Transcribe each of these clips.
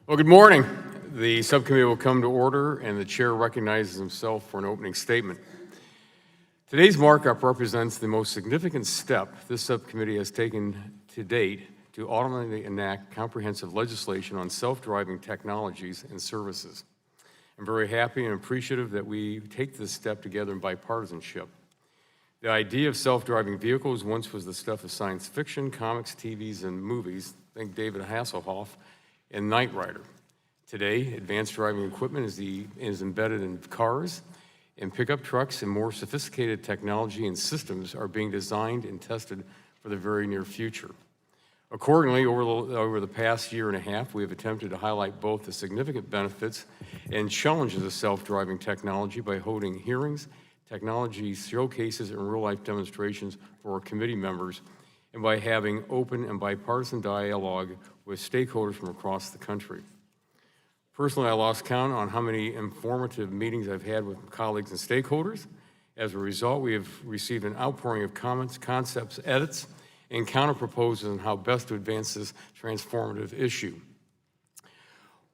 Well, good morning. The subcommittee will come to order, and the chair recognizes himself for an opening statement. Today's markup represents the most significant step this subcommittee has taken to date to ultimately enact comprehensive legislation on self-driving technologies and services. I'm very happy and appreciative that we take this step together in bipartisanship. The idea of self-driving vehicles once was the stuff of science fiction, comics, TVs, and movies. Think David Hasselhoff and Knight Rider. Today, advanced driving equipment is embedded in cars and pickup trucks, and more sophisticated technology and systems are being designed and tested for the very near future. Accordingly, over the past year and a half, we have attempted to highlight both the significant benefits and challenges of self-driving technology by holding hearings, technology showcases, and real-life demonstrations for our committee members, and by having open and bipartisan dialogue with stakeholders from across the country. Personally, I lost count on how many informative meetings I've had with colleagues and stakeholders. As a result, we have received an outpouring of comments, concepts, edits, and counter-proposals on how best to advance this transformative issue.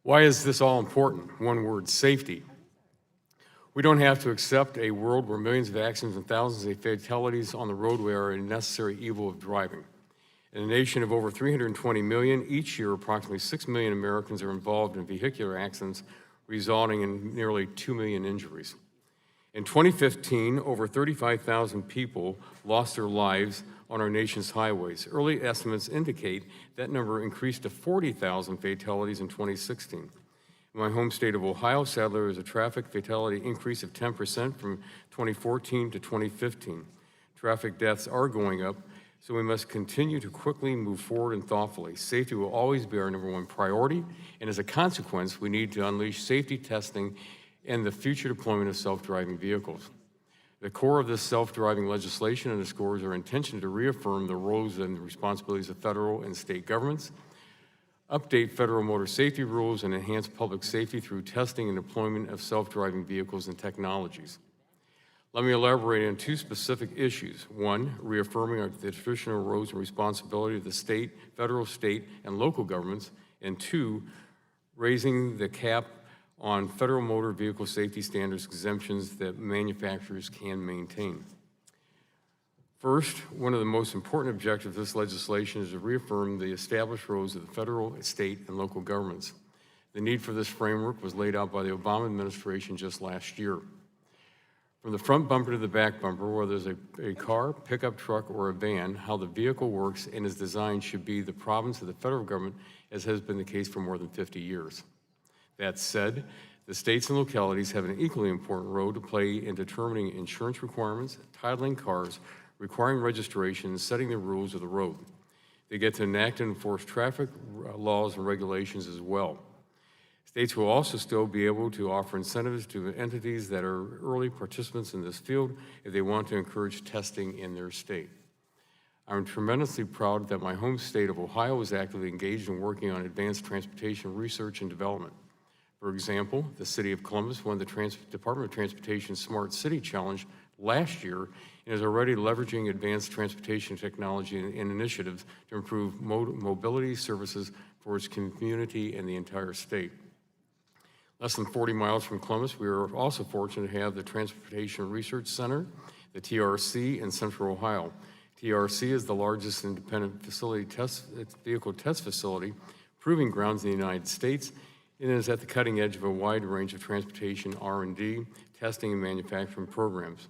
Why is this all important? One word: safety. We don't have to accept a world where millions of accidents and thousands of fatalities on the roadway are a necessary evil of driving. In a nation of over 320 million, each year approximately 6 million Americans are involved in vehicular accidents, resulting in nearly 2 million injuries. In 2015, over 35,000 people lost their lives on our nation's highways. Early estimates indicate that number increased to 40,000 fatalities in 2016. In my home state of Ohio, sadly, there was a traffic fatality increase of 10% from 2014 to 2015. Traffic deaths are going up, so we must continue to quickly move forward and thoughtfully. Safety will always be our #1 priority, and as a consequence, we need to unleash safety testing and the future deployment of self-driving vehicles. The core of this self-driving legislation underscores our intention to reaffirm the roles and responsibilities of federal and state governments, update federal motor safety rules, and enhance public safety through testing and deployment of self-driving vehicles and technologies. Let me elaborate on two specific issues. One, reaffirming the traditional roles and responsibility of the federal, state, and local governments. And two, raising the cap on federal motor vehicle safety standards exemptions that manufacturers can maintain. First, one of the most important objectives of this legislation is to reaffirm the established roles of the federal, state, and local governments. The need for this framework was laid out by the Obama administration just last year. From the front bumper to the back bumper, whether there's a car, pickup truck, or a van, how the vehicle works and is designed should be the province of the federal government, as has been the case for more than 50 years. That said, the states and localities have an equally important role to play in determining insurance requirements, titling cars, requiring registration, and setting the rules of the road. They get to enact and enforce traffic laws and regulations as well. States will also still be able to offer incentives to entities that are early participants in this field if they want to encourage testing in their state. I'm tremendously proud that my home state of Ohio is actively engaged in working on advanced transportation research and development. For example, the City of Columbus won the Department of Transportation Smart City Challenge last year and is already leveraging advanced transportation technology and initiatives to improve mobility services for its community and the entire state. Less than 40 miles from Columbus, we are also fortunate to have the Transportation Research Center, the TRC, in Central Ohio. TRC is the largest independent vehicle test facility, proving grounds in the United States, and is at the cutting edge of a wide range of transportation R&D, testing, and manufacturing programs.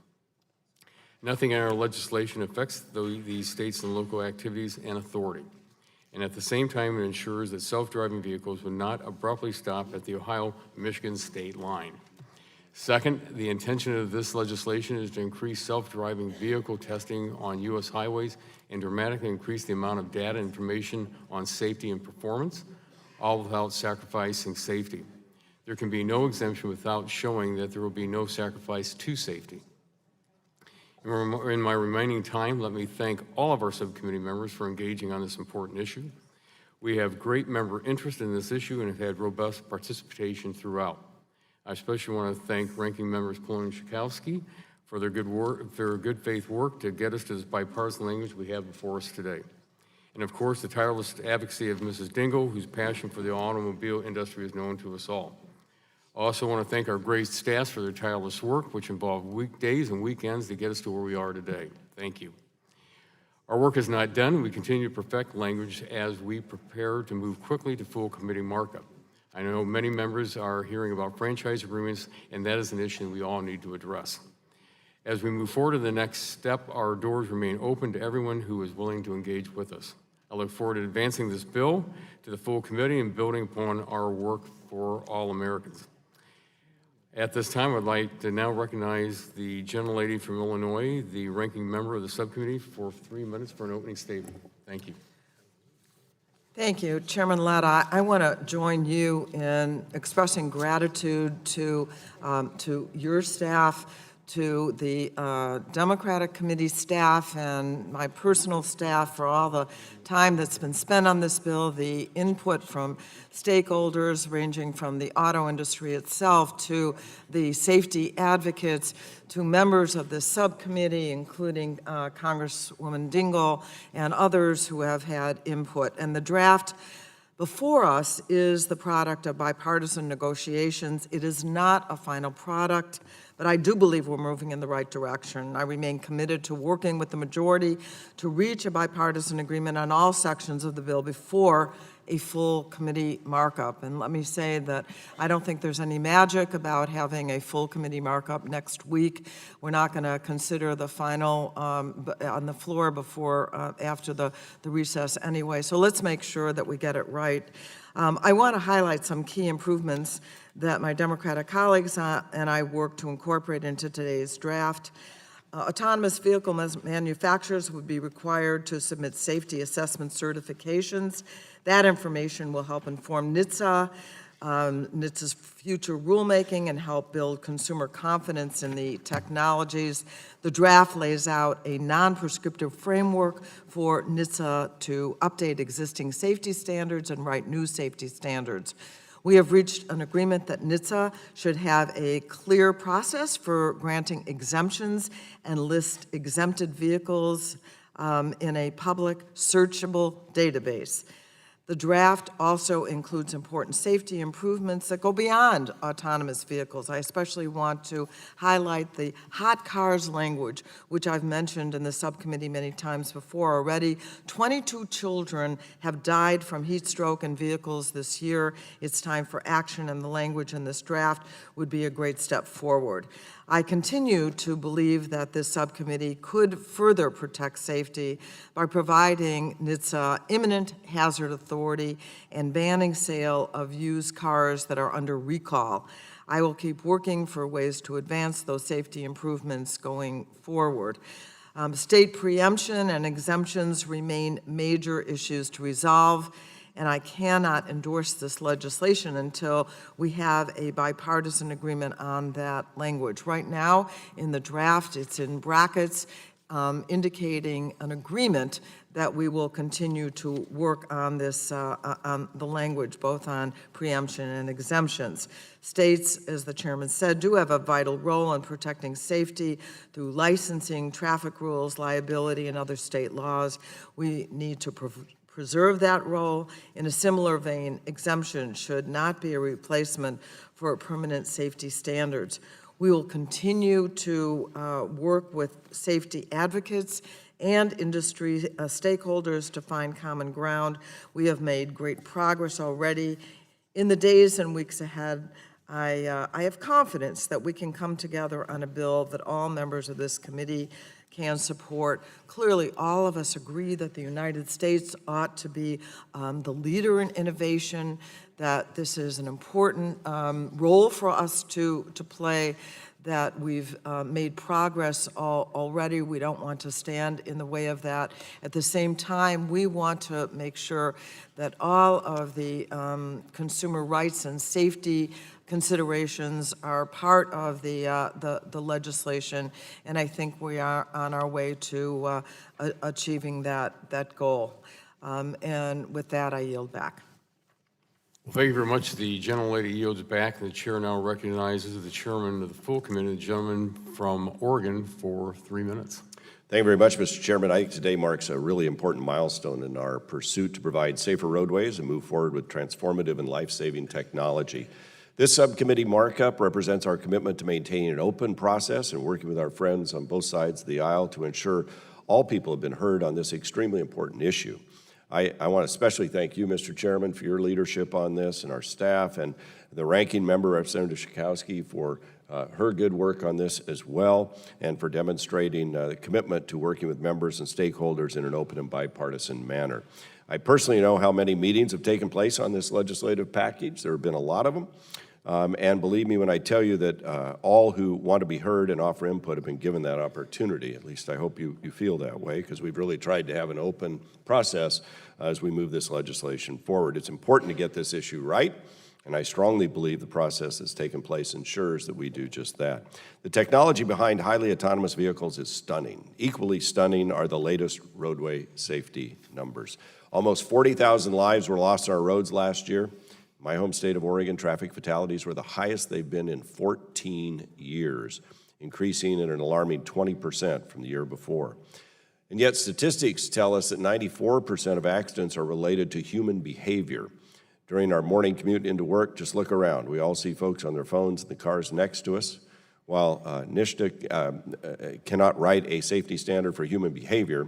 Nothing in our legislation affects these states and local activities and authority. And at the same time, it ensures that self-driving vehicles will not abruptly stop at the Ohio-Michigan state line. Second, the intention of this legislation is to increase self-driving vehicle testing on U.S. highways and dramatically increase the amount of data and information on safety and performance, all without sacrificing safety. There can be no exemption without showing that there will be no sacrifice to safety. In my remaining time, let me thank all of our subcommittee members for engaging on this important issue. We have great member interest in this issue and have had robust participation throughout. I especially want to thank Ranking Members Pullen and Schakowsky for their good faith work to get us to this bipartisan language we have before us today. and of course, the tireless advocacy of Mrs. Dingle, whose passion for the automobile industry is known to us all. I also want to thank our great staff for their tireless work, which involved weekdays and weekends to get us to where we are today. Thank you. Our work is not done. We continue to perfect language as we prepare to move quickly to full committee markup. I know many members are hearing about franchise agreements, and that is an issue we all need to address. As we move forward to the next step, our doors remain open to everyone who is willing to engage with us. I look forward to advancing this bill to the full committee and building upon our work for all Americans. At this time, I'd like to now recognize the gentlelady from Illinois, the ranking member of the subcommittee, for 3 minutes for an opening statement. Thank you. Thank you, Chairman Letta. I want to join you in expressing gratitude to your staff, to the Democratic Committee staff and my personal staff for all the time that's been spent on this bill, the input from stakeholders ranging from the auto industry itself to the safety advocates, to members of the subcommittee, including Congresswoman Dingle and others who have had input. And the draft before us is the product of bipartisan negotiations. It is not a final product, but I do believe we're moving in the right direction. I remain committed to working with the majority to reach a bipartisan agreement on all sections of the bill before a full committee markup. And let me say that I don't think there's any magic about having a full committee markup next week. We're not going to consider the final on the floor before after the recess anyway. So let's make sure that we get it right. I want to highlight some key improvements that my Democratic colleagues and I worked to incorporate into today's draft. Autonomous vehicle manufacturers would be required to submit safety assessment certifications. That information will help inform NHTSA, NHTSA's future rulemaking, and help build consumer confidence in the technologies. The draft lays out a non-prescriptive framework for NHTSA to update existing safety standards and write new safety standards. We have reached an agreement that NHTSA should have a clear process for granting exemptions and list exempted vehicles in a public searchable database. The draft also includes important safety improvements that go beyond autonomous vehicles. I especially want to highlight the hot cars language, which I've mentioned in the subcommittee many times before already. 22 children have died from heat stroke in vehicles this year. It's time for action, and the language in this draft would be a great step forward. I continue to believe that this subcommittee could further protect safety by providing NHTSA imminent hazard authority and banning sale of used cars that are under recall. I will keep working for ways to advance those safety improvements going forward. State preemption and exemptions remain major issues to resolve, and I cannot endorse this legislation until we have a bipartisan agreement on that language. Right now, in the draft, it's in brackets indicating an agreement that we will continue to work on this, on the language, both on preemption and exemptions. States, as the chairman said, do have a vital role in protecting safety through licensing, traffic rules, liability, and other state laws. We need to preserve that role. In a similar vein, exemption should not be a replacement for permanent safety standards. We will continue to work with safety advocates and industry stakeholders to find common ground. We have made great progress already. In the days and weeks ahead, I have confidence that we can come together on a bill that all members of this committee can support. Clearly, all of us agree that the United States ought to be the leader in innovation, that this is an important role for us to play, that we've made progress already. We don't want to stand in the way of that. At the same time, we want to make sure that all of the consumer rights and safety considerations are part of the legislation, and I think we are on our way to achieving that goal. And with that, I yield back. Well, thank you very much. The gentlelady yields back, and the chair now recognizes the chairman of the full committee, the gentleman from Oregon, for 3 minutes. Thank you very much, Mr. Chairman. I think today marks a really important milestone in our pursuit to provide safer roadways and move forward with transformative and life-saving technology. This subcommittee markup represents our commitment to maintaining an open process and working with our friends on both sides of the aisle to ensure all people have been heard on this extremely important issue. I want to especially thank you, Mr. Chairman, for your leadership on this, and our staff, and the ranking member, Representative Schakowsky, for her good work on this as well, and for demonstrating the commitment to working with members and stakeholders in an open and bipartisan manner. I personally know how many meetings have taken place on this legislative package. There have been a lot of them. And believe me when I tell you that all who want to be heard and offer input have been given that opportunity. At least I hope you feel that way, because we've really tried to have an open process as we move this legislation forward. It's important to get this issue right, and I strongly believe the process that's taken place ensures that we do just that. The technology behind highly autonomous vehicles is stunning. Equally stunning are the latest roadway safety numbers. Almost 40,000 lives were lost on our roads last year. My home state of Oregon, traffic fatalities were the highest they've been in 14 years, increasing at an alarming 20% from the year before. And yet statistics tell us that 94% of accidents are related to human behavior. During our morning commute into work, just look around. We all see folks on their phones in the cars next to us. While NHTSA cannot write a safety standard for human behavior,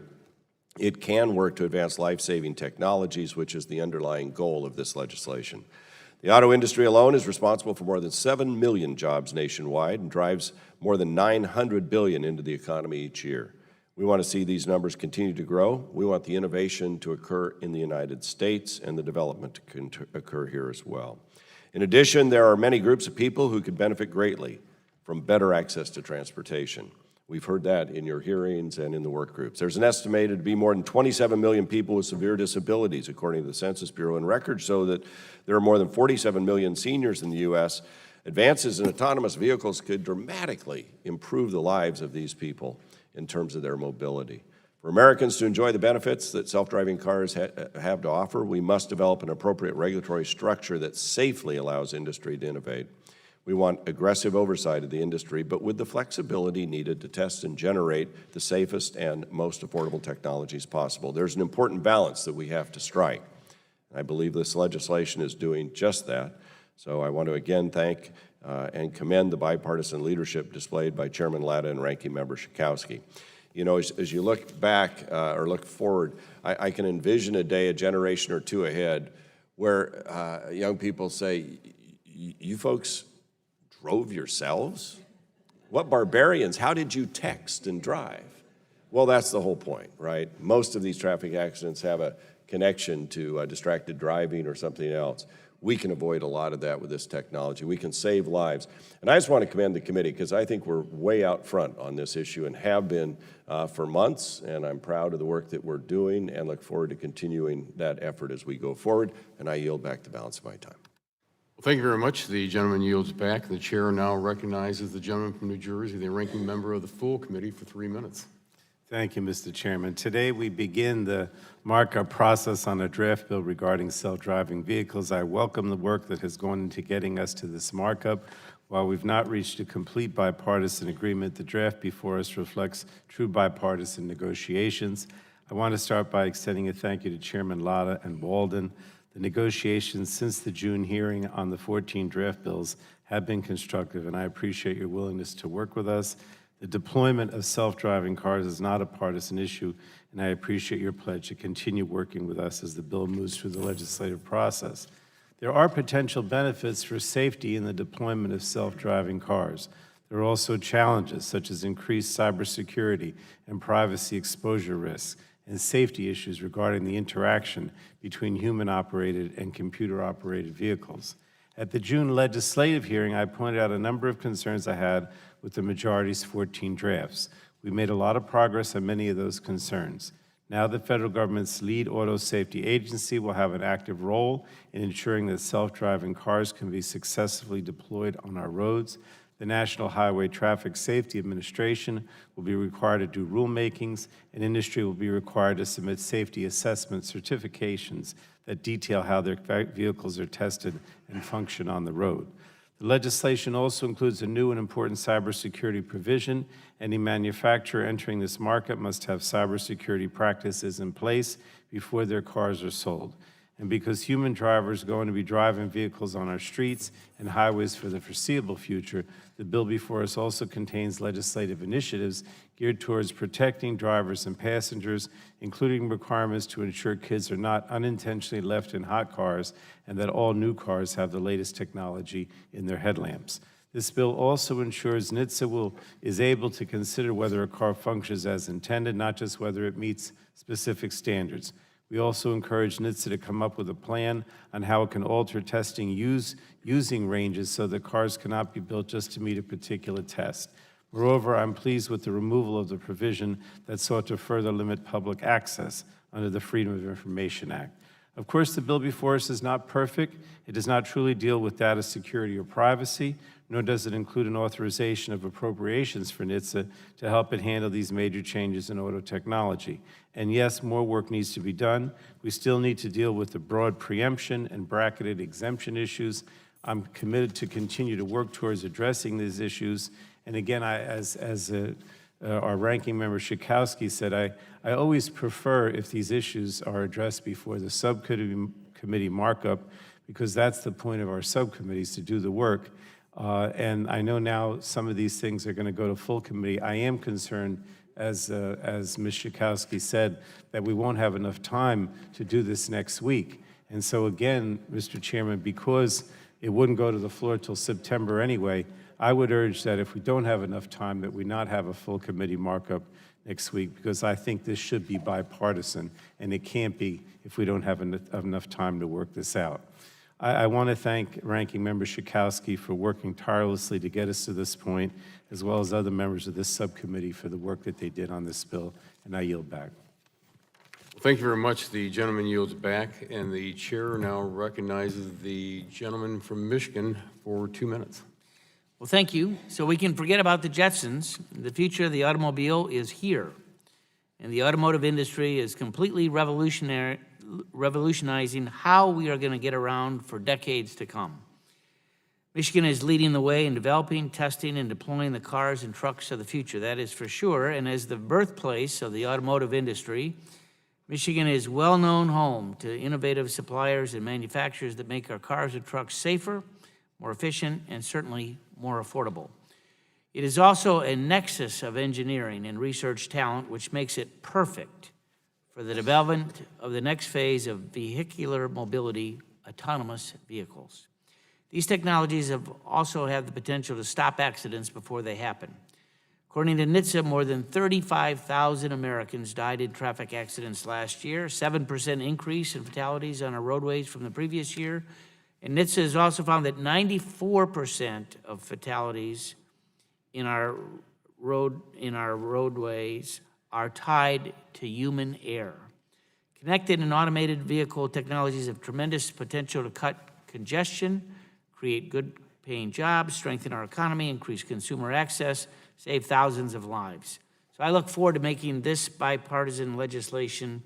it can work to advance life-saving technologies, which is the underlying goal of this legislation. The auto industry alone is responsible for more than 7 million jobs nationwide and drives more than $900 billion into the economy each year. We want to see these numbers continue to grow. We want the innovation to occur in the United States and the development to occur here as well. In addition, there are many groups of people who could benefit greatly from better access to transportation. We've heard that in your hearings and in the work groups. There's an estimated to be more than 27 million people with severe disabilities, according to the Census Bureau, and records show that there are more than 47 million seniors in the U.S. Advances in autonomous vehicles could dramatically improve the lives of these people in terms of their mobility. For Americans to enjoy the benefits that self-driving cars have to offer, we must develop an appropriate regulatory structure that safely allows industry to innovate. We want aggressive oversight of the industry, but with the flexibility needed to test and generate the safest and most affordable technologies possible. There's an important balance that we have to strike. I believe this legislation is doing just that. So I want to again thank and commend the bipartisan leadership displayed by Chairman Latta and Ranking Member Schakowsky. You know, as you look back or look forward, I can envision a day, a generation or two ahead, where young people say, you folks drove yourselves? What barbarians? How did you text and drive? Well, that's the whole point, right? Most of these traffic accidents have a connection to distracted driving or something else. We can avoid a lot of that with this technology. We can save lives. And I just want to commend the committee, because I think we're way out front on this issue and have been for months, and I'm proud of the work that we're doing and look forward to continuing that effort as we go forward. And I yield back the balance of my time. Well, thank you very much. The gentleman yields back. The chair now recognizes the gentleman from New Jersey, the ranking member of the full committee, for 3 minutes. Thank you, Mr. Chairman. Today we begin the markup process on a draft bill regarding self-driving vehicles. I welcome the work that has gone into getting us to this markup. While we've not reached a complete bipartisan agreement, the draft before us reflects true bipartisan negotiations. I want to start by extending a thank you to Chairman Latta and Walden. The negotiations since the June hearing on the 14 draft bills have been constructive, and I appreciate your willingness to work with us. The deployment of self-driving cars is not a partisan issue, and I appreciate your pledge to continue working with us as the bill moves through the legislative process. There are potential benefits for safety in the deployment of self-driving cars. There are also challenges such as increased cybersecurity and privacy exposure risks, and safety issues regarding the interaction between human-operated and computer-operated vehicles. At the June legislative hearing, I pointed out a number of concerns I had with the majority's 14 drafts. We made a lot of progress on many of those concerns. Now the federal government's lead auto safety agency will have an active role in ensuring that self-driving cars can be successfully deployed on our roads. The National Highway Traffic Safety Administration will be required to do rulemakings, and industry will be required to submit safety assessment certifications that detail how their vehicles are tested and function on the road. The legislation also includes a new and important cybersecurity provision. Any manufacturer entering this market must have cybersecurity practices in place before their cars are sold. And because human drivers are going to be driving vehicles on our streets and highways for the foreseeable future, the bill before us also contains legislative initiatives geared towards protecting drivers and passengers, including requirements to ensure kids are not unintentionally left in hot cars and that all new cars have the latest technology in their headlamps. This bill also ensures NHTSA is able to consider whether a car functions as intended, not just whether it meets specific standards. We also encourage NHTSA to come up with a plan on how it can alter testing using ranges so that cars cannot be built just to meet a particular test. Moreover, I'm pleased with the removal of the provision that sought to further limit public access under the Freedom of Information Act. Of course, the bill before us is not perfect. It does not truly deal with data security or privacy, nor does it include an authorization of appropriations for NHTSA to help it handle these major changes in auto technology. And yes, more work needs to be done. We still need to deal with the broad preemption and bracketed exemption issues. I'm committed to continue to work towards addressing these issues. And again, our ranking member Schakowsky said, I always prefer if these issues are addressed before the subcommittee markup, because that's the point of our subcommittees, to do the work. And I know now some of these things are going to go to full committee. I am concerned, as Ms. Schakowsky said, that we won't have enough time to do this next week. And so again, Mr. Chairman, because it wouldn't go to the floor till September anyway, I would urge that if we don't have enough time, that we not have a full committee markup next week, because I think this should be bipartisan, and it can't be if we don't have enough time to work this out. I want to thank Ranking Member Schakowsky for working tirelessly to get us to this point, as well as other members of this subcommittee for the work that they did on this bill, and I yield back. Thank you very much. The gentleman yields back, and the chair now recognizes the gentleman from Michigan for 2 minutes. Well, thank you. So we can forget about the Jetsons. The future of the automobile is here, and the automotive industry is completely revolutionizing how we are going to get around for decades to come. Michigan is leading the way in developing, testing, and deploying the cars and trucks of the future, that is for sure. And as the birthplace of the automotive industry, Michigan is well-known home to innovative suppliers and manufacturers that make our cars and trucks safer, more efficient, and certainly more affordable. It is also a nexus of engineering and research talent, which makes it perfect for the development of the next phase of vehicular mobility, autonomous vehicles. These technologies have also have the potential to stop accidents before they happen. According to NHTSA, more than 35,000 Americans died in traffic accidents last year, 7% increase in fatalities on our roadways from the previous year. And NHTSA has also found that 94% of fatalities in our roadways are tied to human error. Connected and automated vehicle technologies have tremendous potential to cut congestion, create good-paying jobs, strengthen our economy, increase consumer access, save thousands of lives. So I look forward to making this bipartisan legislation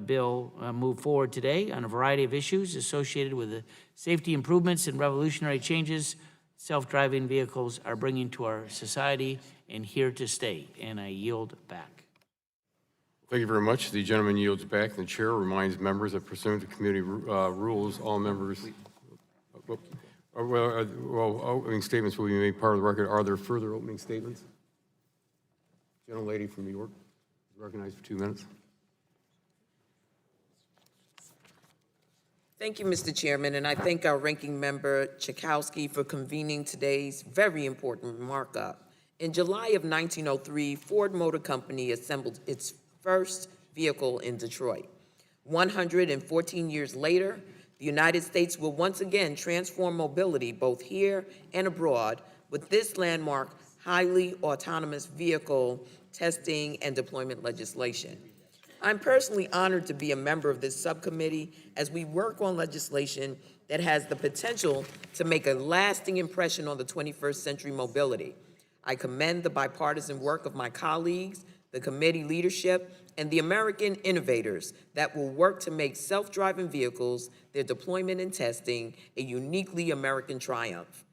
bill move forward today on a variety of issues associated with the safety improvements and revolutionary changes self-driving vehicles are bringing to our society and here to stay. And I yield back. Thank you very much. The gentleman yields back, and the chair reminds members that pursuant to committee rules, all members, opening statements will be made part of the record. Are there further opening statements? Gentlelady from New York is recognized for 2 minutes. Thank you, Mr. Chairman, and I thank our ranking member Schakowsky for convening today's very important markup. In July of 1903, Ford Motor Company assembled its first vehicle in Detroit. 114 years later, the United States will once again transform mobility both here and abroad with this landmark highly autonomous vehicle testing and deployment legislation. I'm personally honored to be a member of this subcommittee as we work on legislation that has the potential to make a lasting impression on the 21st century mobility. I commend the bipartisan work of my colleagues, the committee leadership, and the American innovators that will work to make self-driving vehicles, their deployment and testing, a uniquely American triumph.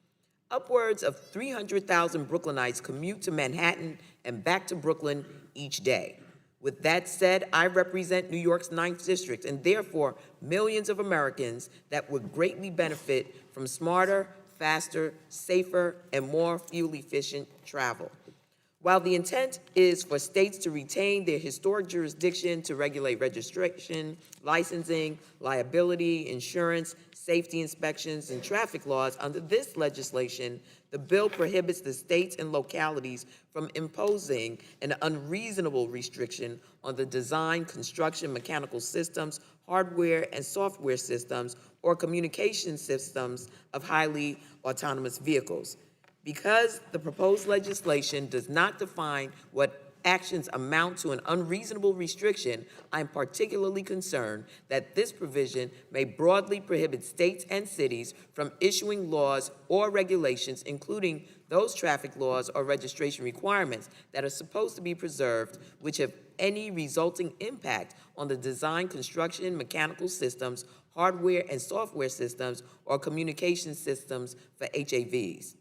Upwards of 300,000 Brooklynites commute to Manhattan and back to Brooklyn each day. With that said, I represent New York's 9th District and therefore millions of Americans that would greatly benefit from smarter, faster, safer, and more fuel-efficient travel. While the intent is for states to retain their historic jurisdiction to regulate registration, licensing, liability, insurance, safety inspections, and traffic laws, under this legislation, the bill prohibits the states and localities from imposing an unreasonable restriction on the design, construction, mechanical systems, hardware and software systems, or communication systems of highly autonomous vehicles. Because the proposed legislation does not define what actions amount to an unreasonable restriction, I am particularly concerned that this provision may broadly prohibit states and cities from issuing laws or regulations, including those traffic laws or registration requirements that are supposed to be preserved, which have any resulting impact on the design, construction, mechanical systems, hardware and software systems, or communication systems for HAVs.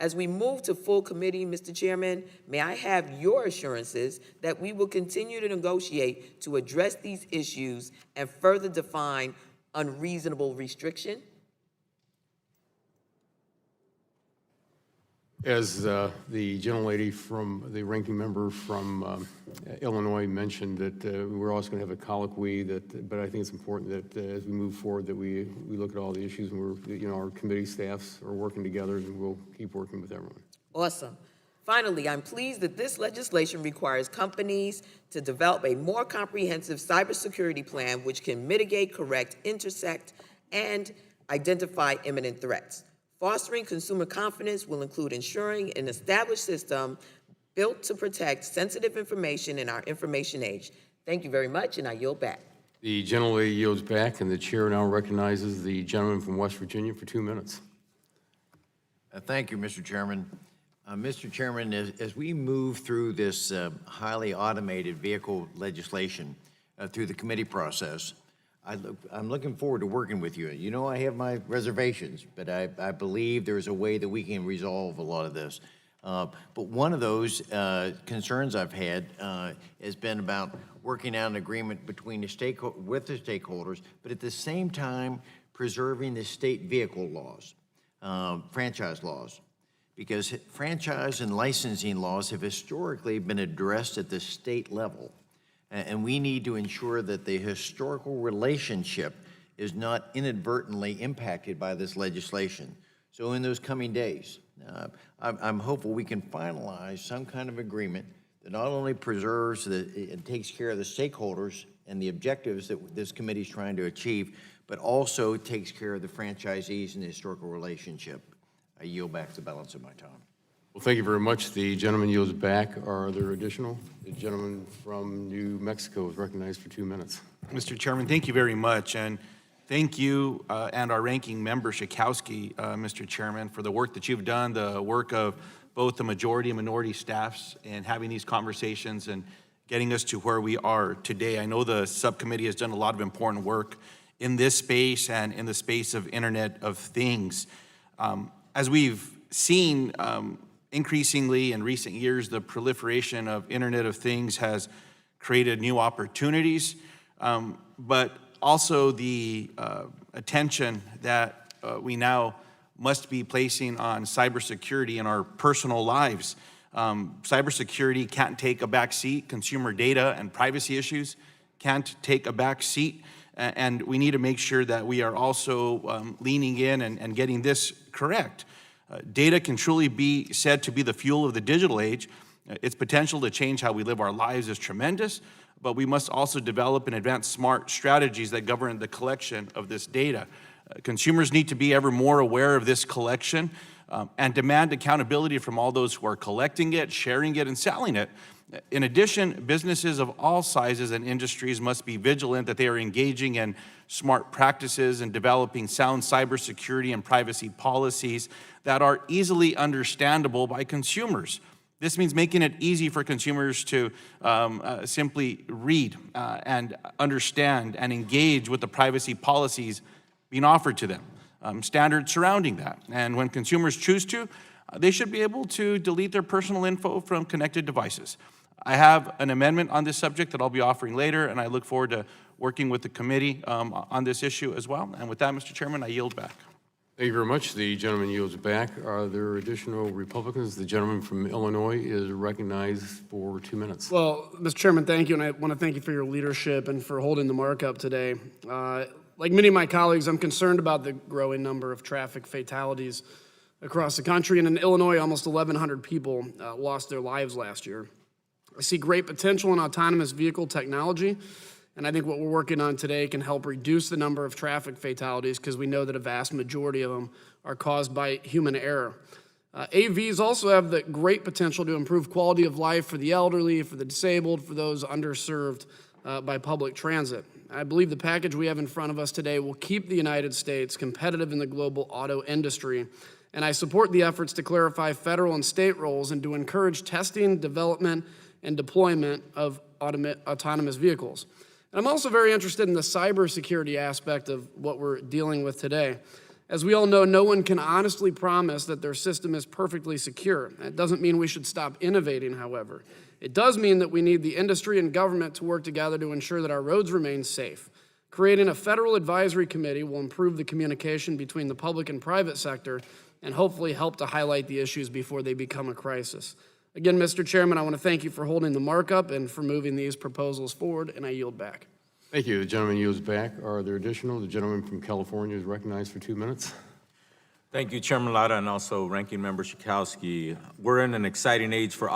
As we move to full committee, Mr. Chairman, may I have your assurances that we will continue to negotiate to address these issues and further define unreasonable restriction? As the gentlelady from, the ranking member from Illinois mentioned, that we're also going to have a colloquy, but I think it's important that as we move forward that we look at all the issues, and our committee staffs are working together, and we'll keep working with everyone. Awesome. Finally, I'm pleased that this legislation requires companies to develop a more comprehensive cybersecurity plan which can mitigate, correct, intersect, and identify imminent threats. Fostering consumer confidence will include ensuring an established system built to protect sensitive information in our information age. Thank you very much, and I yield back. The gentlelady yields back, and the chair now recognizes the gentleman from West Virginia for 2 minutes. Thank you, Mr. Chairman. Mr. Chairman, as we move through this highly automated vehicle legislation through the committee process, I'm looking forward to working with you. You know, I have my reservations, but I believe there's a way that we can resolve a lot of this. But one of those concerns I've had has been about working out an agreement between with the stakeholders, but at the same time preserving the state vehicle laws, franchise laws, because franchise and licensing laws have historically been addressed at the state level. And we need to ensure that the historical relationship is not inadvertently impacted by this legislation. So in those coming days, I'm hopeful we can finalize some kind of agreement that not only preserves and takes care of the stakeholders and the objectives that this committee is trying to achieve, but also takes care of the franchisees and the historical relationship. I yield back the balance of my time. Well, thank you very much. The gentleman yields back. Are there additional? The gentleman from New Mexico is recognized for 2 minutes. Mr. Chairman, thank you very much. And thank you and our ranking member, Schakowsky, Mr. Chairman, for the work that you've done, the work of both the majority and minority staffs in having these conversations and getting us to where we are today. I know the subcommittee has done a lot of important work in this space and in the space of Internet of Things. As we've seen, increasingly in recent years, the proliferation of Internet of Things has created new opportunities, but also the attention that we now must be placing on cybersecurity in our personal lives. Cybersecurity can't take a back seat. Consumer data and privacy issues can't take a back seat. And we need to make sure that we are also leaning in and getting this correct. Data can truly be said to be the fuel of the digital age. Its potential to change how we live our lives is tremendous, but we must also develop and advance smart strategies that govern the collection of this data. Consumers need to be ever more aware of this collection and demand accountability from all those who are collecting it, sharing it, and selling it. In addition, businesses of all sizes and industries must be vigilant that they are engaging in smart practices and developing sound cybersecurity and privacy policies that are easily understandable by consumers. This means making it easy for consumers to simply read and understand and engage with the privacy policies being offered to them. standards surrounding that. And when consumers choose to, they should be able to delete their personal info from connected devices. I have an amendment on this subject that I'll be offering later, and I look forward to working with the committee on this issue as well. And with that, Mr. Chairman, I yield back. Thank you very much. The gentleman yields back. Are there additional Republicans? The gentleman from Illinois is recognized for 2 minutes. Well, Mr. Chairman, thank you, and I want to thank you for your leadership and for holding the markup today. Like many of my colleagues, I'm concerned about the growing number of traffic fatalities across the country, and in Illinois, almost 1,100 people lost their lives last year. I see great potential in autonomous vehicle technology, and I think what we're working on today can help reduce the number of traffic fatalities because we know that a vast majority of them are caused by human error. AVs also have the great potential to improve quality of life for the elderly, for the disabled, for those underserved by public transit. I believe the package we have in front of us today will keep the United States competitive in the global auto industry, and I support the efforts to clarify federal and state roles and to encourage testing, development, and deployment of autonomous vehicles. And I'm also very interested in the cybersecurity aspect of what we're dealing with today. As we all know, no one can honestly promise that their system is perfectly secure. That doesn't mean we should stop innovating, however. It does mean that we need the industry and government to work together to ensure that our roads remain safe. Creating a federal advisory committee will improve the communication between the public and private sector and hopefully help to highlight the issues before they become a crisis. Again, Mr. Chairman, I want to thank you for holding the markup and for moving these proposals forward, and I yield back. Thank you. The gentleman yields back. Are there additional? The gentleman from California is recognized for 2 minutes. Thank you, Chairman Latta, and also Ranking Member Schakowsky. We're in an exciting age for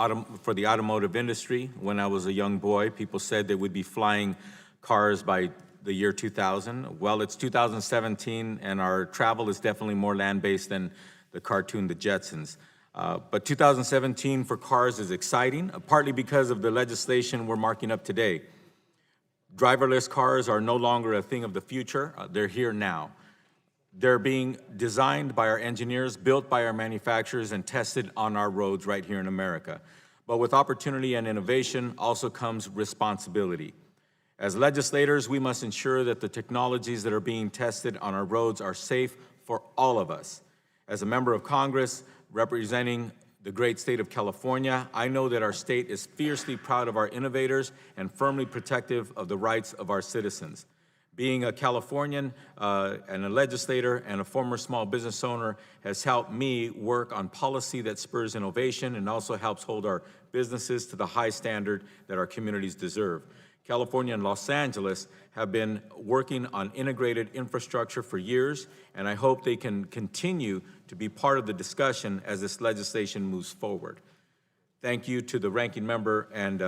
the automotive industry. When I was a young boy, people said they would be flying cars by the year 2000. Well, it's 2017, and our travel is definitely more land-based than the cartoon, The Jetsons. But 2017 for cars is exciting, partly because of the legislation we're marking up today. Driverless cars are no longer a thing of the future. They're here now. They're being designed by our engineers, built by our manufacturers, and tested on our roads right here in America. But with opportunity and innovation also comes responsibility. As legislators, we must ensure that the technologies that are being tested on our roads are safe for all of us. As a member of Congress representing the great state of California, I know that our state is fiercely proud of our innovators and firmly protective of the rights of our citizens. Being a Californian and a legislator and a former small business owner has helped me work on policy that spurs innovation and also helps hold our businesses to the high standard that our communities deserve. California and Los Angeles have been working on integrated infrastructure for years, and I hope they can continue to be part of the discussion as this legislation moves forward. Thank you to the Ranking Member and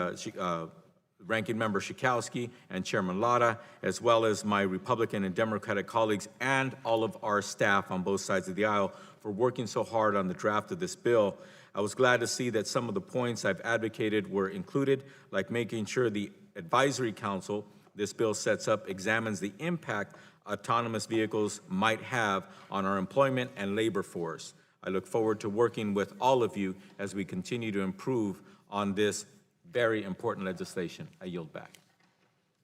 Ranking Member Schakowsky and Chairman Latta, as well as my Republican and Democratic colleagues and all of our staff on both sides of the aisle for working so hard on the draft of this bill. I was glad to see that some of the points I've advocated were included, like making sure the advisory council this bill sets up examines the impact autonomous vehicles might have on our employment and labor force. I look forward to working with all of you as we continue to improve on this very important legislation. I yield back.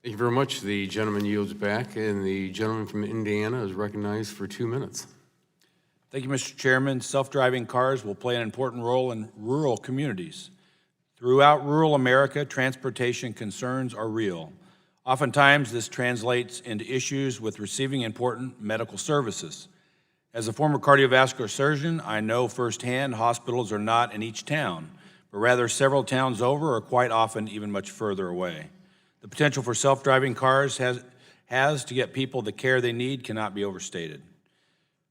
Thank you very much. The gentleman yields back, and the gentleman from Indiana is recognized for 2 minutes. Thank you, Mr. Chairman. Self-driving cars will play an important role in rural communities. Throughout rural America, transportation concerns are real. Oftentimes, this translates into issues with receiving important medical services. As a former cardiovascular surgeon, I know firsthand hospitals are not in each town, but rather several towns over or quite often even much further away. The potential for self-driving cars has to get people the care they need cannot be overstated.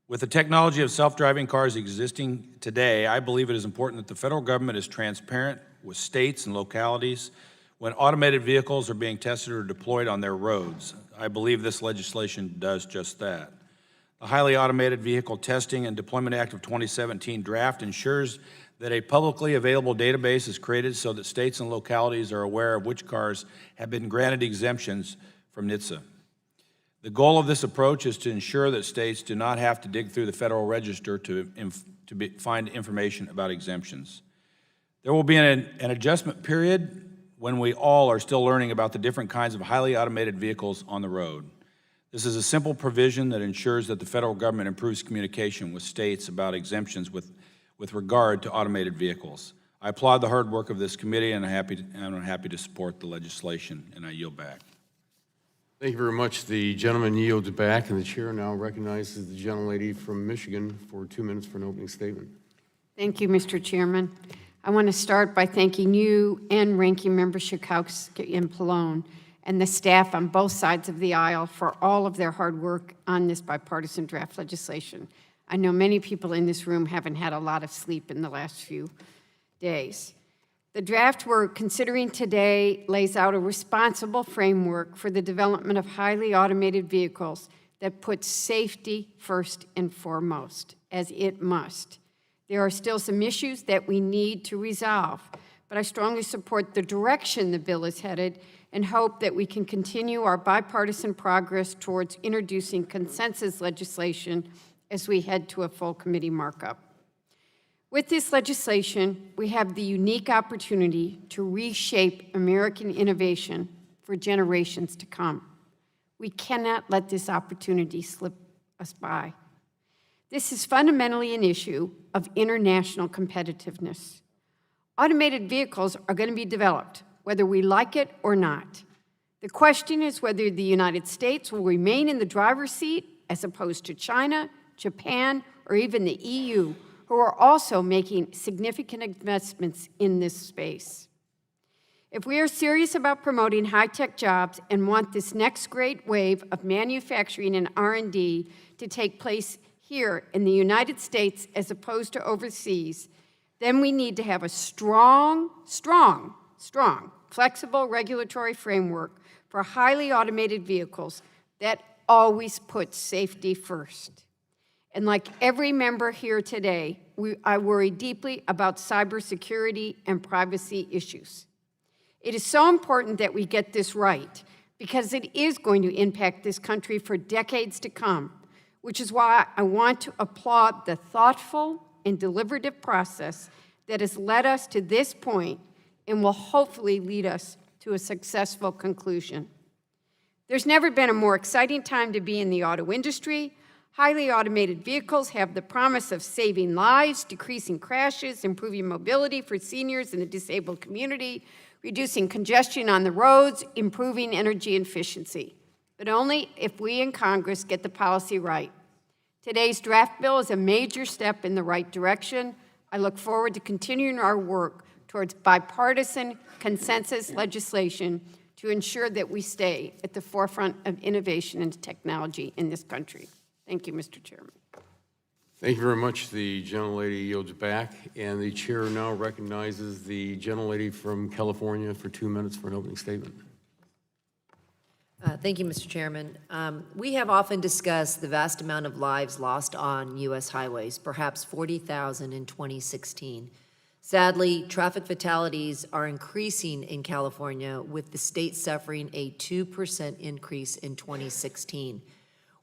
With the technology of self-driving cars existing today, I believe it is important that the federal government is transparent with states and localities when automated vehicles are being tested or deployed on their roads. I believe this legislation does just that. The Highly Automated Vehicle Testing and Deployment Act of 2017 draft ensures that a publicly available database is created so that states and localities are aware of which cars have been granted exemptions from NHTSA. The goal of this approach is to ensure that states do not have to dig through the Federal Register to find information about exemptions. There will be an adjustment period when we all are still learning about the different kinds of highly automated vehicles on the road. This is a simple provision that ensures that the federal government improves communication with states about exemptions with regard to automated vehicles. I applaud the hard work of this committee, and I'm happy to support the legislation, and I yield back. Thank you very much. The gentleman yields back, and the chair now recognizes the gentlelady from Michigan for 2 minutes for an opening statement. Thank you, Mr. Chairman. I want to start by thanking you and Ranking Member Schakowsky and Pallone and the staff on both sides of the aisle for all of their hard work on this bipartisan draft legislation. I know many people in this room haven't had a lot of sleep in the last few days. The draft we're considering today lays out a responsible framework for the development of highly automated vehicles that puts safety first and foremost, as it must. There are still some issues that we need to resolve, but I strongly support the direction the bill is headed and hope that we can continue our bipartisan progress towards introducing consensus legislation as we head to a full committee markup. With this legislation, we have the unique opportunity to reshape American innovation for generations to come. We cannot let this opportunity slip us by. This is fundamentally an issue of international competitiveness. Automated vehicles are going to be developed, whether we like it or not. The question is whether the United States will remain in the driver's seat as opposed to China, Japan, or even the EU, who are also making significant investments in this space. If we are serious about promoting high-tech jobs and want this next great wave of manufacturing and R&D to take place here in the United States as opposed to overseas, then we need to have a strong, flexible regulatory framework for highly automated vehicles that always puts safety first. And like every member here today, I worry deeply about cybersecurity and privacy issues. It is so important that we get this right because it is going to impact this country for decades to come, which is why I want to applaud the thoughtful and deliberative process that has led us to this point and will hopefully lead us to a successful conclusion. There's never been a more exciting time to be in the auto industry. Highly automated vehicles have the promise of saving lives, decreasing crashes, improving mobility for seniors and the disabled community, reducing congestion on the roads, improving energy efficiency, but only if we in Congress get the policy right. Today's draft bill is a major step in the right direction. I look forward to continuing our work towards bipartisan consensus legislation to ensure that we stay at the forefront of innovation and technology in this country. Thank you, Mr. Chairman. Thank you very much. The gentlelady yields back, and the chair now recognizes the gentlelady from California for 2 minutes for an opening statement. Thank you, Mr. Chairman. We have often discussed the vast amount of lives lost on U.S. highways, perhaps 40,000 in 2016. Sadly, traffic fatalities are increasing in California, with the state suffering a 2% increase in 2016.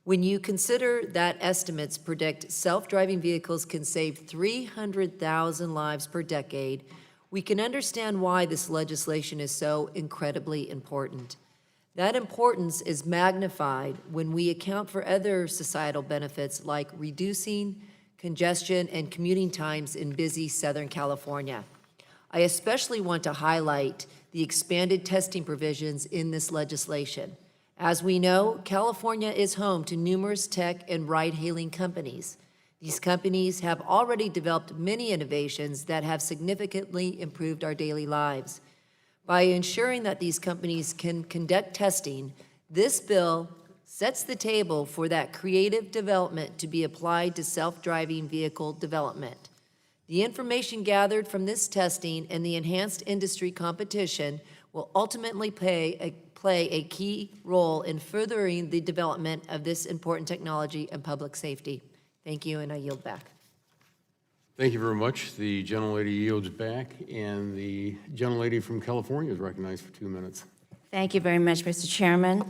When you consider that estimates predict self-driving vehicles can save 300,000 lives per decade, we can understand why this legislation is so incredibly important. That importance is magnified when we account for other societal benefits like reducing congestion and commuting times in busy Southern California. I especially want to highlight the expanded testing provisions in this legislation. As we know, California is home to numerous tech and ride-hailing companies. These companies have already developed many innovations that have significantly improved our daily lives. By ensuring that these companies can conduct testing, this bill sets the table for that creative development to be applied to self-driving vehicle development. The information gathered from this testing and the enhanced industry competition will ultimately play a key role in furthering the development of this important technology and public safety. Thank you, and I yield back. Thank you very much. The gentlelady yields back, and the gentlelady from California is recognized for 2 minutes. Thank you very much, Mr. Chairman.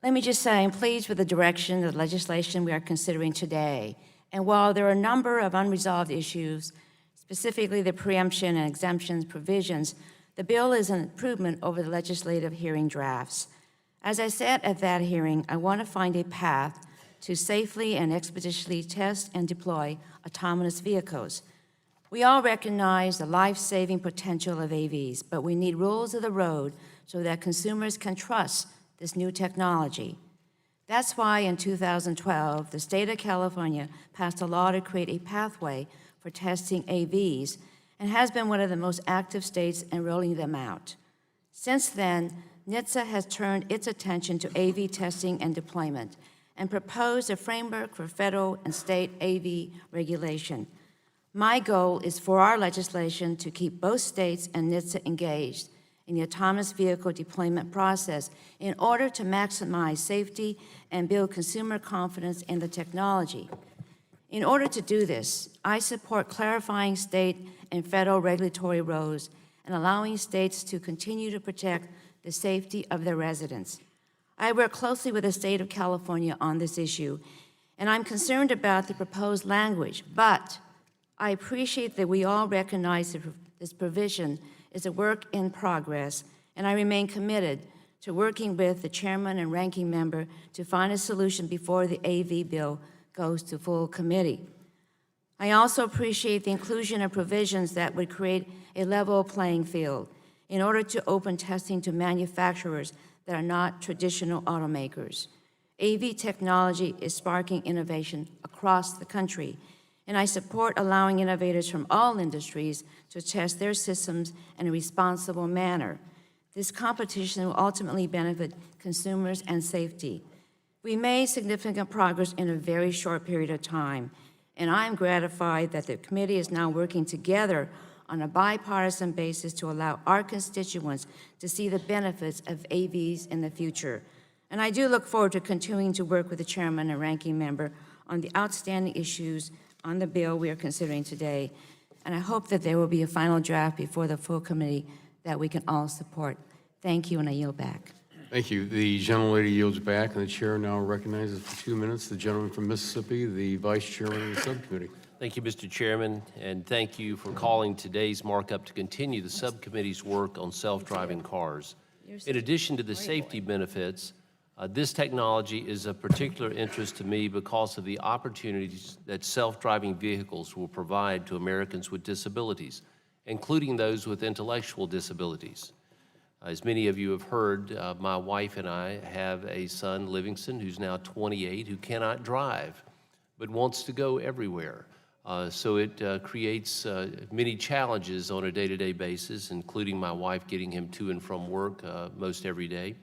Let me just say I'm pleased with the direction of the legislation we are considering today. And while there are a number of unresolved issues, specifically the preemption and exemptions provisions, the bill is an improvement over the legislative hearing drafts. As I said at that hearing, I want to find a path to safely and expeditiously test and deploy autonomous vehicles. We all recognize the life-saving potential of AVs, but we need rules of the road so that consumers can trust this new technology. That's why in 2012, the state of California passed a law to create a pathway for testing AVs and has been one of the most active states in rolling them out. Since then, NHTSA has turned its attention to AV testing and deployment and proposed a framework for federal and state AV regulation. My goal is for our legislation to keep both states and NHTSA engaged in the autonomous vehicle deployment process in order to maximize safety and build consumer confidence in the technology. In order to do this, I support clarifying state and federal regulatory roles and allowing states to continue to protect the safety of their residents. I work closely with the state of California on this issue, and I'm concerned about the proposed language, but I appreciate that we all recognize that this provision is a work in progress, and I remain committed to working with the chairman and ranking member to find a solution before the AV bill goes to full committee. I also appreciate the inclusion of provisions that would create a level playing field in order to open testing to manufacturers that are not traditional automakers. AV technology is sparking innovation across the country, and I support allowing innovators from all industries to test their systems in a responsible manner. This competition will ultimately benefit consumers and safety. We made significant progress in a very short period of time, and I am gratified that the committee is now working together on a bipartisan basis to allow our constituents to see the benefits of AVs in the future. And I do look forward to continuing to work with the chairman and ranking member on the outstanding issues on the bill we are considering today. And I hope that there will be a final draft before the full committee that we can all support. Thank you, and I yield back. Thank you. The gentlelady yields back, and the chair now recognizes for 2 minutes the gentleman from Mississippi, the vice chairman of the subcommittee. Thank you, Mr. Chairman, and thank you for calling today's markup to continue the subcommittee's work on self-driving cars. In addition to the safety benefits, this technology is of particular interest to me because of the opportunities that self-driving vehicles will provide to Americans with disabilities, including those with intellectual disabilities. As many of you have heard, my wife and I have a son, Livingston, who's now 28, who cannot drive, but wants to go everywhere. So it creates many challenges on a day-to-day basis, including my wife getting him to and from work most every day.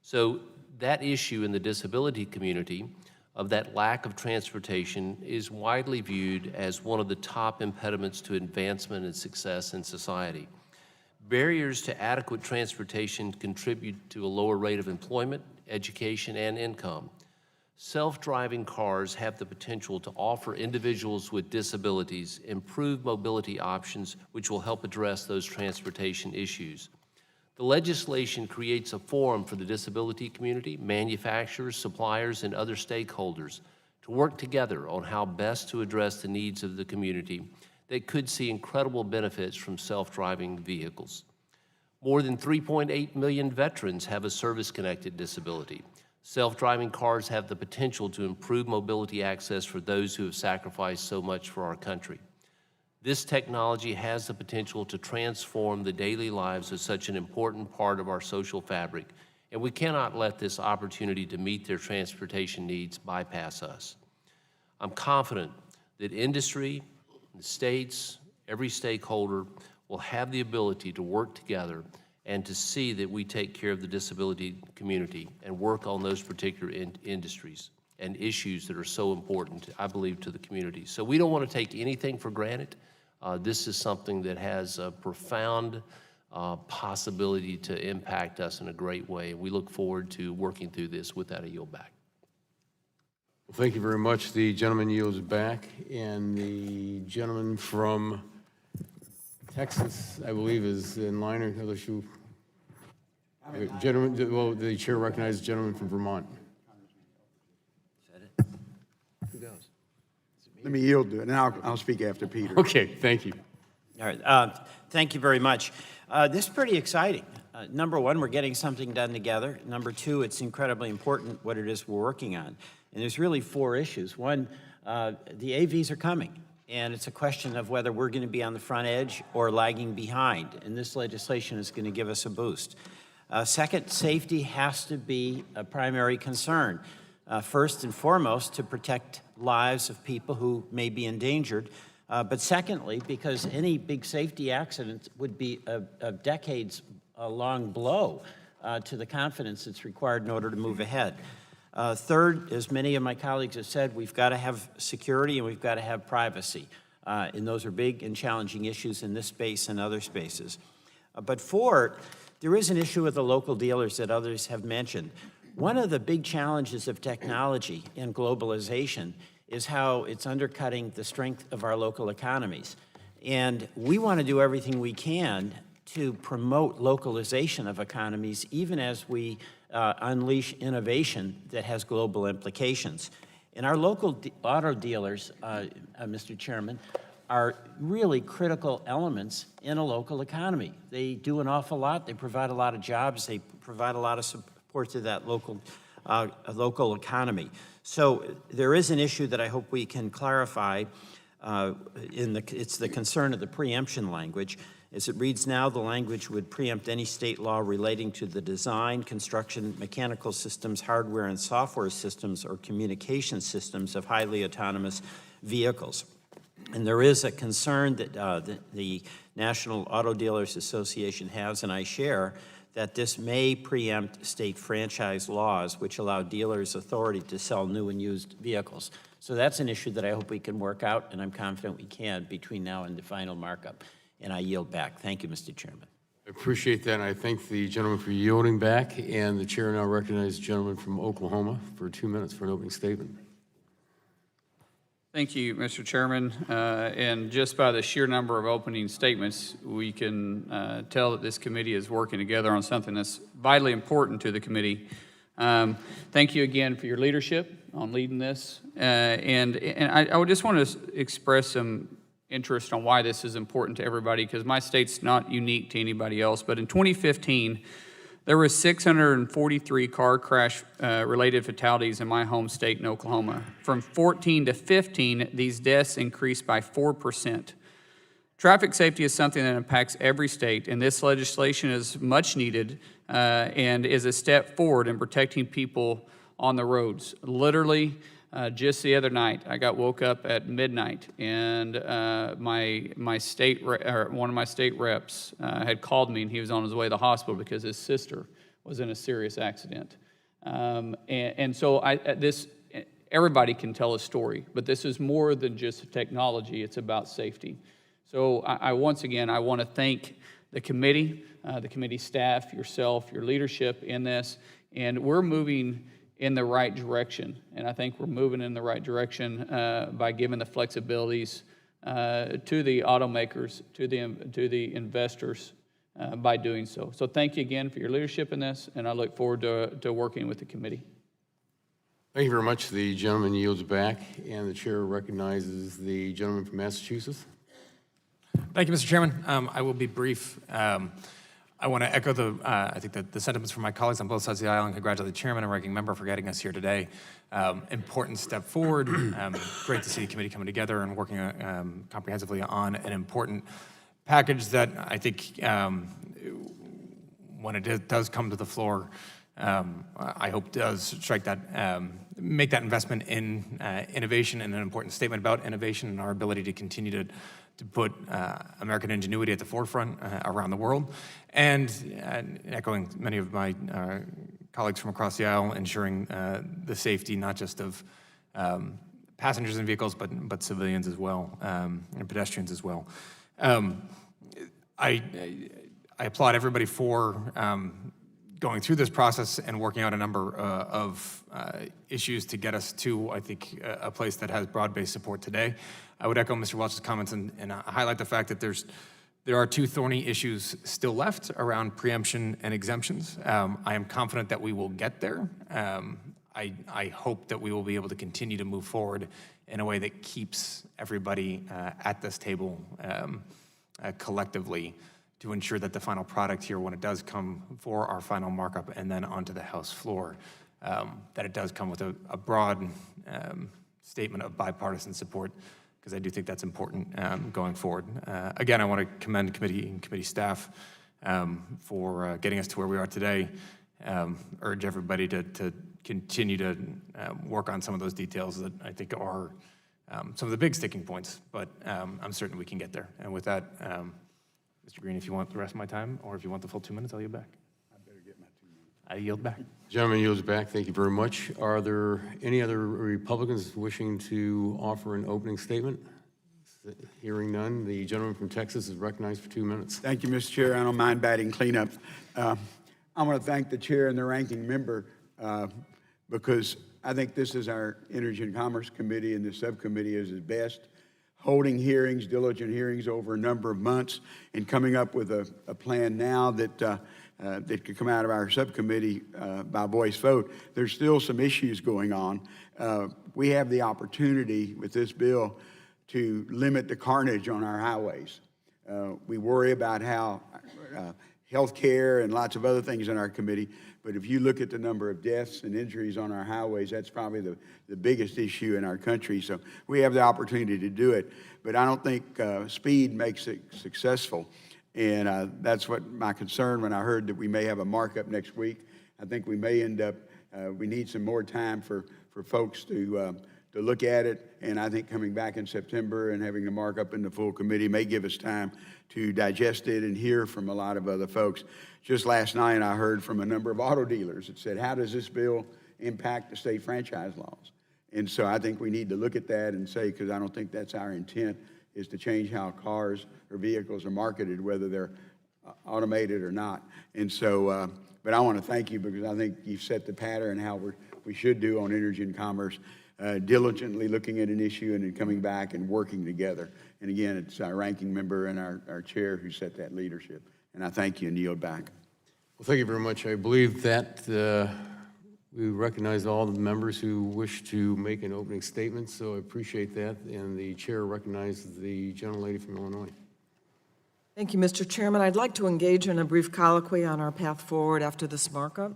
So that issue in the disability community of that lack of transportation is widely viewed as one of the top impediments to advancement and success in society. Barriers to adequate transportation contribute to a lower rate of employment, education, and income. Self-driving cars have the potential to offer individuals with disabilities improved mobility options, which will help address those transportation issues. The legislation creates a forum for the disability community, manufacturers, suppliers, and other stakeholders to work together on how best to address the needs of the community that could see incredible benefits from self-driving vehicles. More than 3.8 million veterans have a service-connected disability. Self-driving cars have the potential to improve mobility access for those who have sacrificed so much for our country. This technology has the potential to transform the daily lives of such an important part of our social fabric, and we cannot let this opportunity to meet their transportation needs bypass us. I'm confident that industry, the states, every stakeholder will have the ability to work together and to see that we take care of the disability community and work on those particular industries and issues that are so important, I believe, to the community. So we don't want to take anything for granted. This is something that has a profound possibility to impact us in a great way. We look forward to working through this. With that, I yield back. Well, thank you very much. The gentleman yields back, and the gentleman from Texas, I believe, is in line, or unless you, gentleman, well, the chair recognizes the gentleman from Vermont. Let me yield to it, and I'll speak after Peter. Okay, thank you. All right. Thank you very much. This is pretty exciting. Number one, we're getting something done together. Number two, it's incredibly important what it is we're working on. And there's really 4 issues. One, the AVs are coming, and it's a question of whether we're going to be on the front edge or lagging behind. And this legislation is going to give us a boost. Second, safety has to be a primary concern. First and foremost, to protect lives of people who may be endangered. But secondly, because any big safety accident would be a decades-long blow to the confidence that's required in order to move ahead. Third, as many of my colleagues have said, we've got to have security and we've got to have privacy. And those are big and challenging issues in this space and other spaces. But fourth, there is an issue with the local dealers that others have mentioned. One of the big challenges of technology and globalization is how it's undercutting the strength of our local economies. And we want to do everything we can to promote localization of economies, even as we unleash innovation that has global implications. And our local auto dealers, Mr. Chairman, are really critical elements in a local economy. They do an awful lot. They provide a lot of jobs. They provide a lot of support to that local economy. So there is an issue that I hope we can clarify. It's the concern of the preemption language. As it reads now, the language would preempt any state law relating to the design, construction, mechanical systems, hardware and software systems, or communication systems of highly autonomous vehicles. And there is a concern that the National Auto Dealers Association has, and I share, that this may preempt state franchise laws which allow dealers authority to sell new and used vehicles. So that's an issue that I hope we can work out, and I'm confident we can between now and the final markup. And I yield back. Thank you, Mr. Chairman. I appreciate that, and I thank the gentleman for yielding back, and the chair now recognizes the gentleman from Oklahoma for 2 minutes for an opening statement. Thank you, Mr. Chairman. And just by the sheer number of opening statements, we can tell that this committee is working together on something that's vitally important to the committee. Thank you again for your leadership on leading this. And I would just want to express some interest on why this is important to everybody, because my state's not unique to anybody else. But in 2015, there were 643 car crash related fatalities in my home state in Oklahoma. From 14 to 15, these deaths increased by 4%. Traffic safety is something that impacts every state, and this legislation is much needed and is a step forward in protecting people on the roads. Literally, just the other night, I got woke up at midnight, and one of my state reps had called me, and he was on his way to the hospital because his sister was in a serious accident. So everybody can tell a story, but this is more than just technology. It's about safety. So once again, I want to thank the committee staff, yourself, your leadership in this, and we're moving in the right direction. And I think we're moving in the right direction by giving the flexibilities to the automakers, to the investors by doing so. So thank you again for your leadership in this, and I look forward to working with the committee. Thank you very much. The gentleman yields back, and the chair recognizes the gentleman from Massachusetts. Thank you, Mr. Chairman. I will be brief. I want to echo I think the sentiments from my colleagues on both sides of the aisle and congratulate the chairman and ranking member for getting us here today. Important step forward. Great to see the committee coming together and working comprehensively on an important package that I think when it does come to the floor, I hope does strike that, make that investment in innovation and an important statement about innovation and our ability to continue to put American ingenuity at the forefront around the world, and echoing many of my colleagues from across the aisle, ensuring the safety not just of passengers in vehicles, but civilians as well, and pedestrians as well. I applaud everybody for going through this process and working out a number of issues to get us to, I think, a place that has broad-based support today. I would echo Mr. Welch's comments and highlight the fact that there are 2 thorny issues still left around preemption and exemptions. I am confident that we will get there. I hope that we will be able to continue to move forward in a way that keeps everybody at this table collectively to ensure that the final product here, when it does come for our final markup and then onto the House floor, that it does come with a broad statement of bipartisan support, because I do think that's important going forward. Again, I want to commend committee and committee staff for getting us to where we are today. Urge everybody to continue to work on some of those details that I think are some of the big sticking points, but I'm certain we can get there. And with that, Mr. Green, if you want the rest of my time, or if you want the full 2 minutes, I'll yield back. I better get my 2 minutes. I yield back. Gentleman yields back. Thank you very much. Are there any other Republicans wishing to offer an opening statement? Hearing none, the gentleman from Texas is recognized for 2 minutes. Thank you, Mr. Chair. I don't mind batting cleanup. I want to thank the chair and the ranking member because I think this is our Energy and Commerce Committee, and the subcommittee is at best holding hearings, diligent hearings over a number of months, and coming up with a plan now that that could come out of our subcommittee by voice vote. There's still some issues going on. We have the opportunity with this bill to limit the carnage on our highways. We worry about how health care and lots of other things in our committee, but if you look at the number of deaths and injuries on our highways, that's probably the biggest issue in our country. So we have the opportunity to do it, but I don't think speed makes it successful. And that's what my concern when I heard that we may have a markup next week. I think we may end up, we need some more time for folks to look at it. And I think coming back in September and having the markup in the full committee may give us time to digest it and hear from a lot of other folks. Just last night, I heard from a number of auto dealers that said, how does this bill impact the state franchise laws? And so I think we need to look at that and say, because I don't think that's our intent, is to change how cars or vehicles are marketed, whether they're automated or not. And so, but I want to thank you because I think you've set the pattern how we should do on energy and commerce, diligently looking at an issue and then coming back and working together. And again, it's our ranking member and our chair who set that leadership. And I thank you and yield back. Well, thank you very much. I believe that we recognize all the members who wish to make an opening statement, so I appreciate that. And the chair recognizes the gentlelady from Illinois. Thank you, Mr. Chairman. I'd like to engage in a brief colloquy on our path forward after this markup.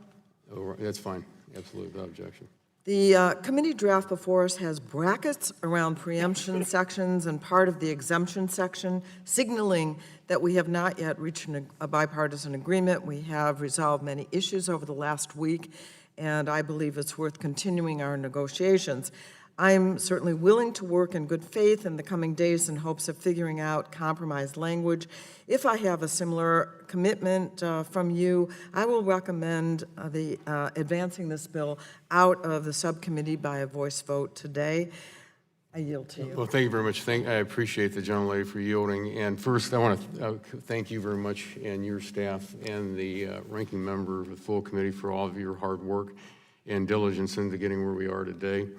Oh, that's fine. Absolutely, without objection. The committee draft before us has brackets around preemption sections and part of the exemption section, signaling that we have not yet reached a bipartisan agreement. We have resolved many issues over the last week, and I believe it's worth continuing our negotiations. I'm certainly willing to work in good faith in the coming days in hopes of figuring out compromise language. If I have a similar commitment from you, I will recommend advancing this bill out of the subcommittee by a voice vote today. I yield to you. Well, thank you very much. I appreciate the gentlelady for yielding. And first, I want to thank you very much and your staff and the ranking member of the full committee for all of your hard work and diligence into getting where we are today.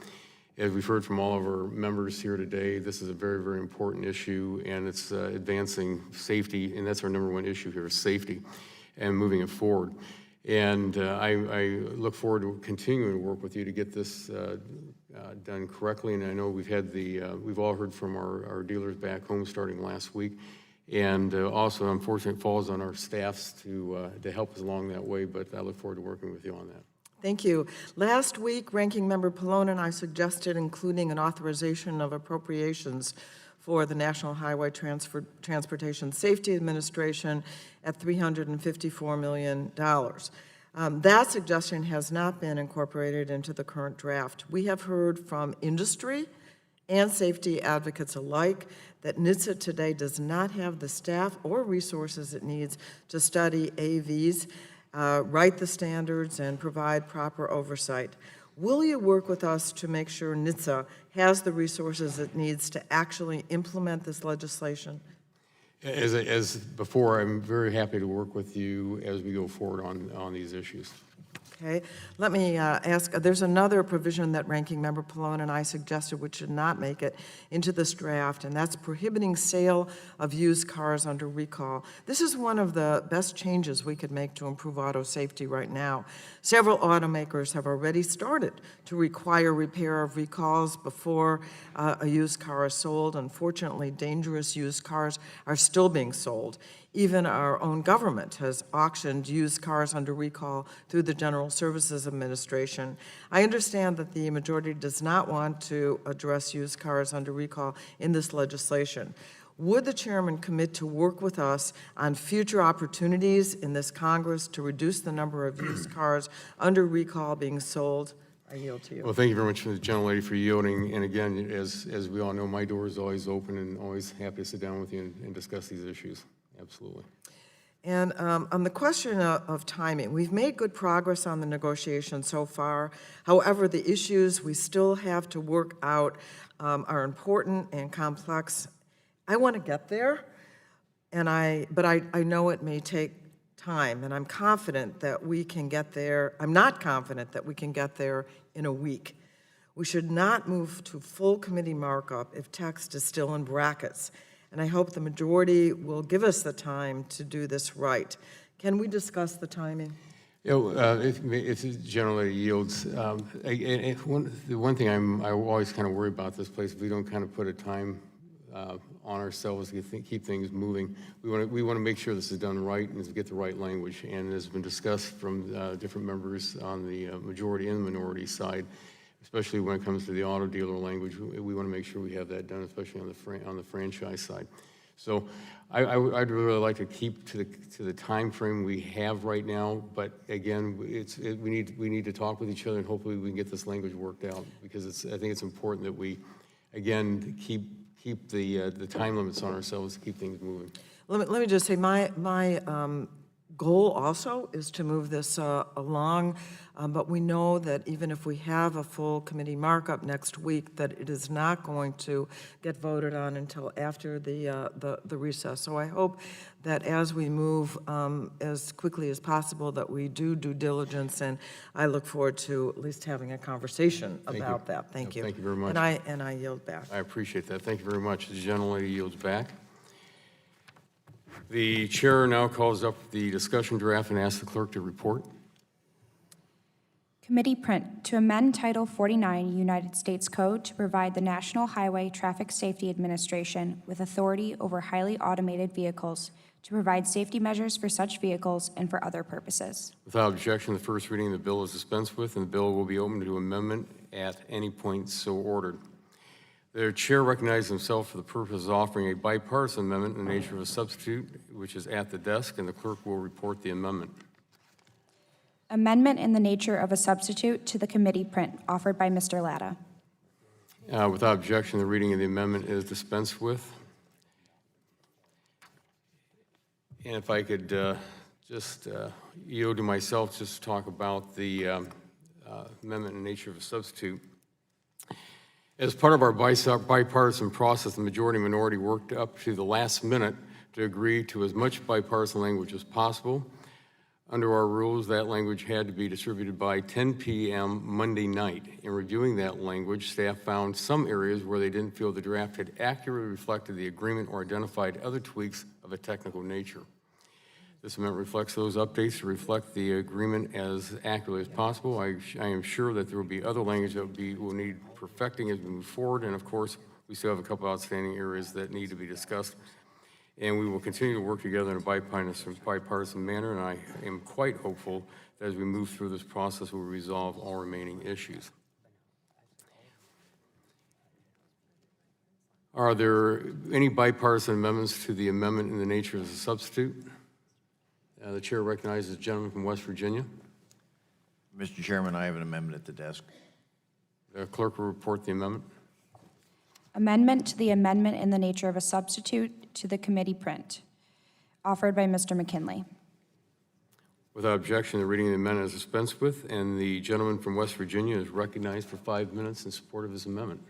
As we've heard from all of our members here today, this is a very, very important issue, and it's advancing safety, and that's our number one issue here, is safety, and moving it forward. And I look forward to continuing to work with you to get this done correctly. And I know we've all heard from our dealers back home starting last week, and also, unfortunately, it falls on our staffs to help us along that way. But I look forward to working with you on that. Thank you. Last week, Ranking Member Pallone and I suggested including an authorization of appropriations for the National Highway Transportation Safety Administration at $354 million. That suggestion has not been incorporated into the current draft. We have heard from industry and safety advocates alike that NHTSA today does not have the staff or resources it needs to study AVs, write the standards, and provide proper oversight. Will you work with us to make sure NHTSA has the resources it needs to actually implement this legislation? As before, I'm very happy to work with you as we go forward on these issues. Okay, let me ask, there's another provision that Ranking Member Pallone and I suggested which should not make it into this draft, and that's prohibiting sale of used cars under recall. This is one of the best changes we could make to improve auto safety right now. Several automakers have already started to require repair of recalls before a used car is sold. Unfortunately, dangerous used cars are still being sold. Even our own government has auctioned used cars under recall through the General Services Administration. I understand that the majority does not want to address used cars under recall in this legislation. Would the chairman commit to work with us on future opportunities in this Congress to reduce the number of used cars under recall being sold? I yield to you. Well, thank you very much, the gentlelady, for yielding. And again, as we all know, my door is always open and always happy to sit down with you and discuss these issues. Absolutely. And on the question of timing, we've made good progress on the negotiations so far. However, the issues we still have to work out are important and complex. I want to get there, but I know it may take time, and I'm confident that we can get there. I'm not confident that we can get there in a week. We should not move to full committee markup if text is still in brackets. And I hope the majority will give us the time to do this right. Can we discuss the timing? It generally yields. The one thing I always kind of worry about this place, if we don't kind of put a time on ourselves to keep things moving, we want to make sure this is done right and get the right language. And as has been discussed from different members on the majority and the minority side, especially when it comes to the auto dealer language, we want to make sure we have that done, especially on the franchise side. So I'd really like to keep to the time frame we have right now, but again, we need to talk with each other, and hopefully we can get this language worked out, because I think it's important that we, again, keep the time limits on ourselves to keep things moving. Let me just say, my goal also is to move this along, but we know that even if we have a full committee markup next week, that it is not going to get voted on until after the recess. So I hope that as we move as quickly as possible, that we do due diligence, and I look forward to at least having a conversation about that. Thank you. Thank you very much. And I yield back. I appreciate that. Thank you very much. The gentlelady yields back. The chair now calls up the discussion draft and asks the clerk to report. Committee print to amend Title 49 United States Code to provide the National Highway Traffic Safety Administration with authority over highly automated vehicles to provide safety measures for such vehicles and for other purposes. Without objection, the first reading of the bill is dispensed with, and the bill will be open to amendment at any point so ordered. The chair recognizes himself for the purpose of offering a bipartisan amendment in the nature of a substitute, which is at the desk, and the clerk will report the amendment. Amendment in the nature of a substitute to the committee print offered by Mr. Latta. Without objection, the reading of the amendment is dispensed with. And if I could just yield to myself, just talk about the amendment in the nature of a substitute. As part of our bipartisan process, the majority and minority worked up to the last minute to agree to as much bipartisan language as possible. Under our rules, that language had to be distributed by 10 p.m. Monday night. In reviewing that language, staff found some areas where they didn't feel the draft had accurately reflected the agreement or identified other tweaks of a technical nature. This amendment reflects those updates to reflect the agreement as accurately as possible. I am sure that there will be other language that will need perfecting as we move forward, and of course, we still have a couple outstanding areas that need to be discussed. And we will continue to work together in a bipartisan manner, and I am quite hopeful that as we move through this process, we'll resolve all remaining issues. Are there any bipartisan amendments to the amendment in the nature of a substitute? The chair recognizes the gentleman from West Virginia. Mr. Chairman, I have an amendment at the desk. The clerk will report the amendment. Amendment to the amendment in the nature of a substitute to the committee print offered by Mr. McKinley. Without objection, the reading of the amendment is dispensed with, and the gentleman from West Virginia is recognized for 5 minutes in support of his amendment.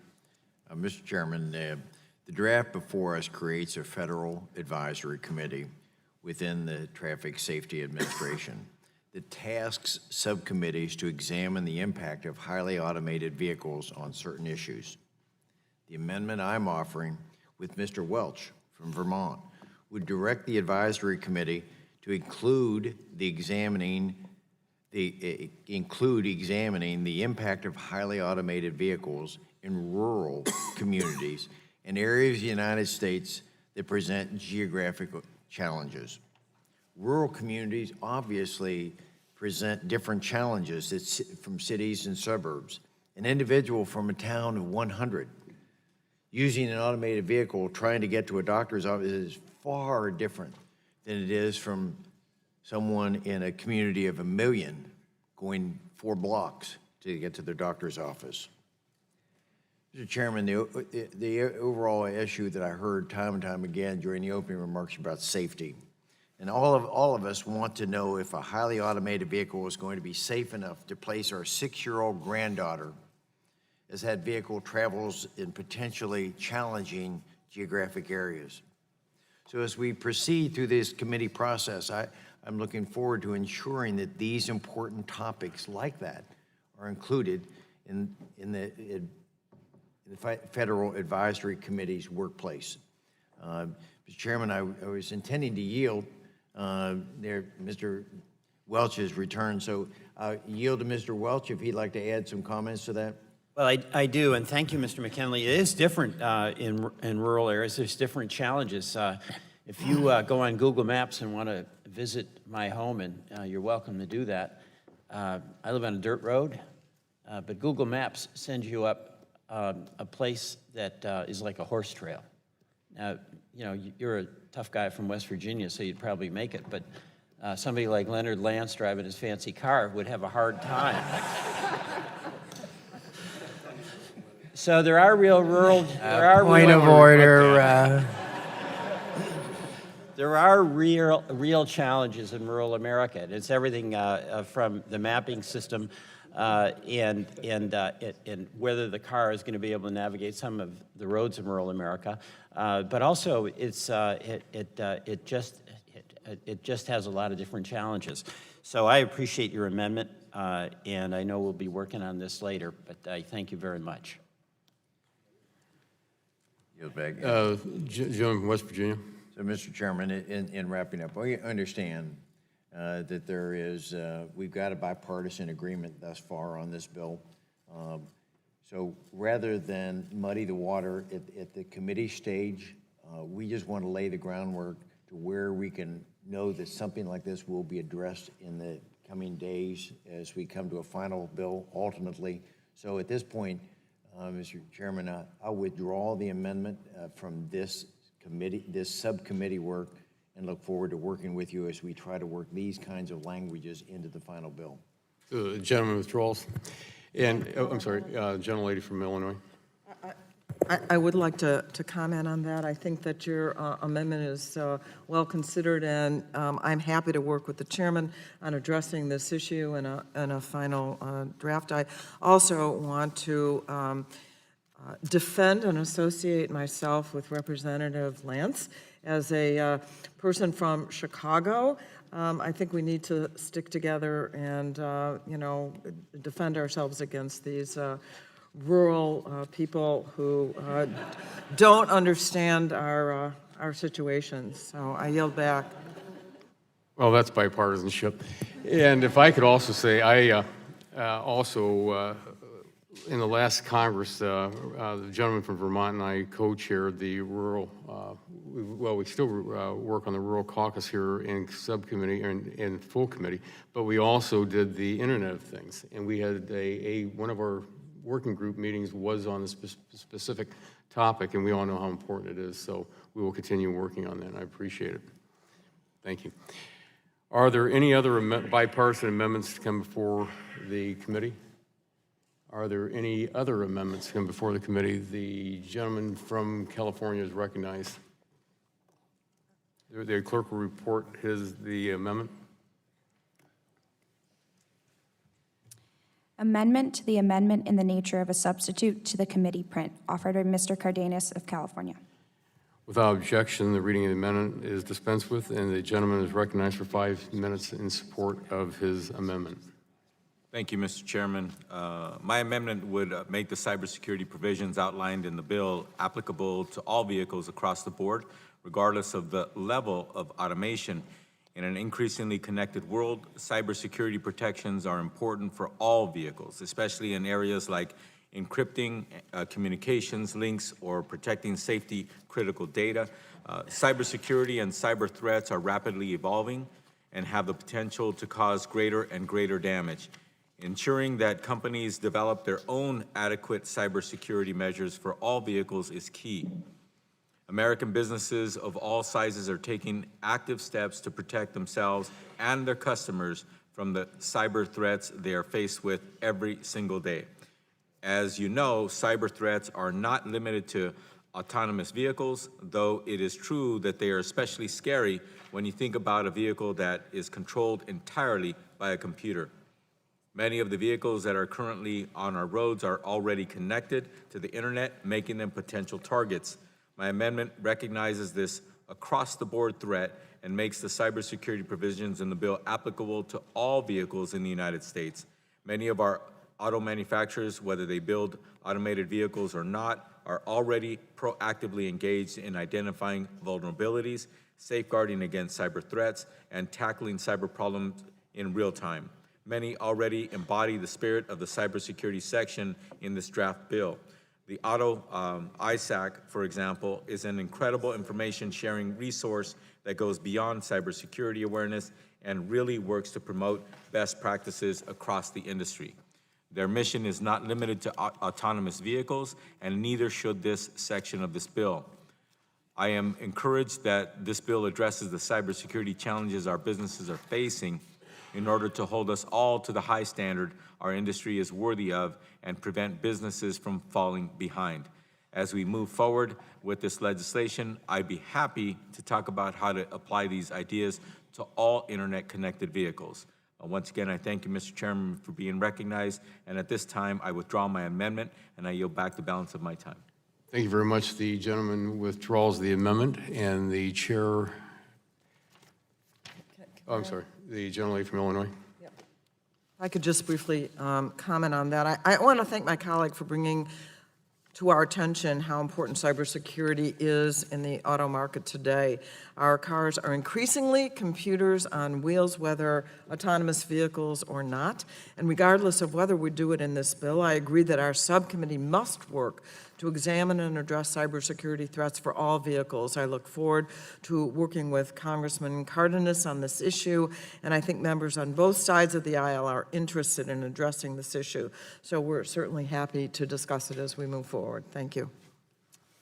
Mr. Chairman, the draft before us creates a federal advisory committee within the Traffic Safety Administration. that tasks subcommittees to examine the impact of highly automated vehicles on certain issues. The amendment I'm offering with Mr. Welch from Vermont would direct the advisory committee to include examining the impact of highly automated vehicles in rural communities and areas of the United States that present geographic challenges. Rural communities obviously present different challenges from cities and suburbs. An individual from a town of 100 using an automated vehicle trying to get to a doctor's office is far different than it is from someone in a community of 1 million going 4 blocks to get to their doctor's office. Mr. Chairman, the overall issue that I heard time and time again during the opening remarks about safety. And all of us want to know if a highly automated vehicle is going to be safe enough to place our 6-year-old granddaughter as that vehicle travels in potentially challenging geographic areas. So as we proceed through this committee process, I'm looking forward to ensuring that these important topics like that are included in the Federal Advisory Committee's workplace. Mr. Chairman, I was intending to yield Mr. Welch has returned, so yield to Mr. Welch if he'd like to add some comments to that. Well, I do, and thank you, Mr. McKinley. It is different in rural areas. There's different challenges. If you go on Google Maps and want to visit my home, and you're welcome to do that, I live on a dirt road, but Google Maps sends you up a place that is like a horse trail. Now, you know, you're a tough guy from West Virginia, so you'd probably make it, but somebody like Leonard Lance driving his fancy car would have a hard time. So there are real rural. Point of order. There are real challenges in rural America. And it's everything from the mapping system and whether the car is going to be able to navigate some of the roads in rural America. But also, it just has a lot of different challenges. So I appreciate your amendment, and I know we'll be working on this later. But I thank you very much. Yield back. Gentleman from West Virginia. So, Mr. Chairman, in wrapping up, we understand that there is, we've got a bipartisan agreement thus far on this bill. So rather than muddy the water at the committee stage, we just want to lay the groundwork to where we can know that something like this will be addressed in the coming days as we come to a final bill ultimately. So at this point, Mr. Chairman, I'll withdraw the amendment from this committee, this subcommittee work, and look forward to working with you as we try to work these kinds of languages into the final bill. The gentleman withdrawals. And, I'm sorry, gentlelady from Illinois. I would like to comment on that. I think that your amendment is well considered, and I'm happy to work with the chairman on addressing this issue in a final draft. I also want to defend and associate myself with Representative Lance. As a person from Chicago, I think we need to stick together and, you know, defend ourselves against these rural people who don't understand our situations. So I yield back. Well, that's bipartisanship. And if I could also say, I also, in the last Congress, the gentleman from Vermont and I co-chaired the rural, we still work on the rural caucus here in subcommittee and in full committee, but we also did the Internet of Things. And we had one of our working group meetings was on this specific topic, and we all know how important it is. So we will continue working on that, and I appreciate it. Thank you. Are there any other bipartisan amendments to come before the committee? Are there any other amendments to come before the committee? The gentleman from California is recognized. The clerk will report the amendment. Amendment to the amendment in the nature of a substitute to the committee print, offered by Mr. Cardenas of California. Without objection, the reading of the amendment is dispensed with, and the gentleman is recognized for 5 minutes in support of his amendment. Thank you, Mr. Chairman. My amendment would make the cybersecurity provisions outlined in the bill applicable to all vehicles across the board, regardless of the level of automation. In an increasingly connected world, cybersecurity protections are important for all vehicles, especially in areas like encrypting communications links or protecting safety-critical data. Cybersecurity and cyber threats are rapidly evolving and have the potential to cause greater and greater damage. Ensuring that companies develop their own adequate cybersecurity measures for all vehicles is key. American businesses of all sizes are taking active steps to protect themselves and their customers from the cyber threats they are faced with every single day. As you know, cyber threats are not limited to autonomous vehicles, though it is true that they are especially scary when you think about a vehicle that is controlled entirely by a computer. Many of the vehicles that are currently on our roads are already connected to the internet, making them potential targets. My amendment recognizes this across-the-board threat and makes the cybersecurity provisions in the bill applicable to all vehicles in the United States. Many of our auto manufacturers, whether they build automated vehicles or not, are already proactively engaged in identifying vulnerabilities, safeguarding against cyber threats, and tackling cyber problems in real time. Many already embody the spirit of the cybersecurity section in this draft bill. The Auto ISAC, for example, is an incredible information sharing resource that goes beyond cybersecurity awareness and really works to promote best practices across the industry. Their mission is not limited to autonomous vehicles, and neither should this section of this bill. I am encouraged that this bill addresses the cybersecurity challenges our businesses are facing in order to hold us all to the high standard our industry is worthy of and prevent businesses from falling behind. As we move forward with this legislation, I'd be happy to talk about how to apply these ideas to all internet-connected vehicles. Once again, I thank you, Mr. Chairman, for being recognized, and at this time, I withdraw my amendment, and I yield back the balance of my time. Thank you very much. The gentleman withdraws the amendment, and the chair, I'm sorry, the gentlelady from Illinois. If I could just briefly comment on that. I want to thank my colleague for bringing to our attention how important cybersecurity is in the auto market today. Our cars are increasingly computers on wheels, whether autonomous vehicles or not. And regardless of whether we do it in this bill, I agree that our subcommittee must work to examine and address cybersecurity threats for all vehicles. I look forward to working with Congressman Cardenas on this issue, and I think members on both sides of the aisle are interested in addressing this issue. So we're certainly happy to discuss it as we move forward. Thank you.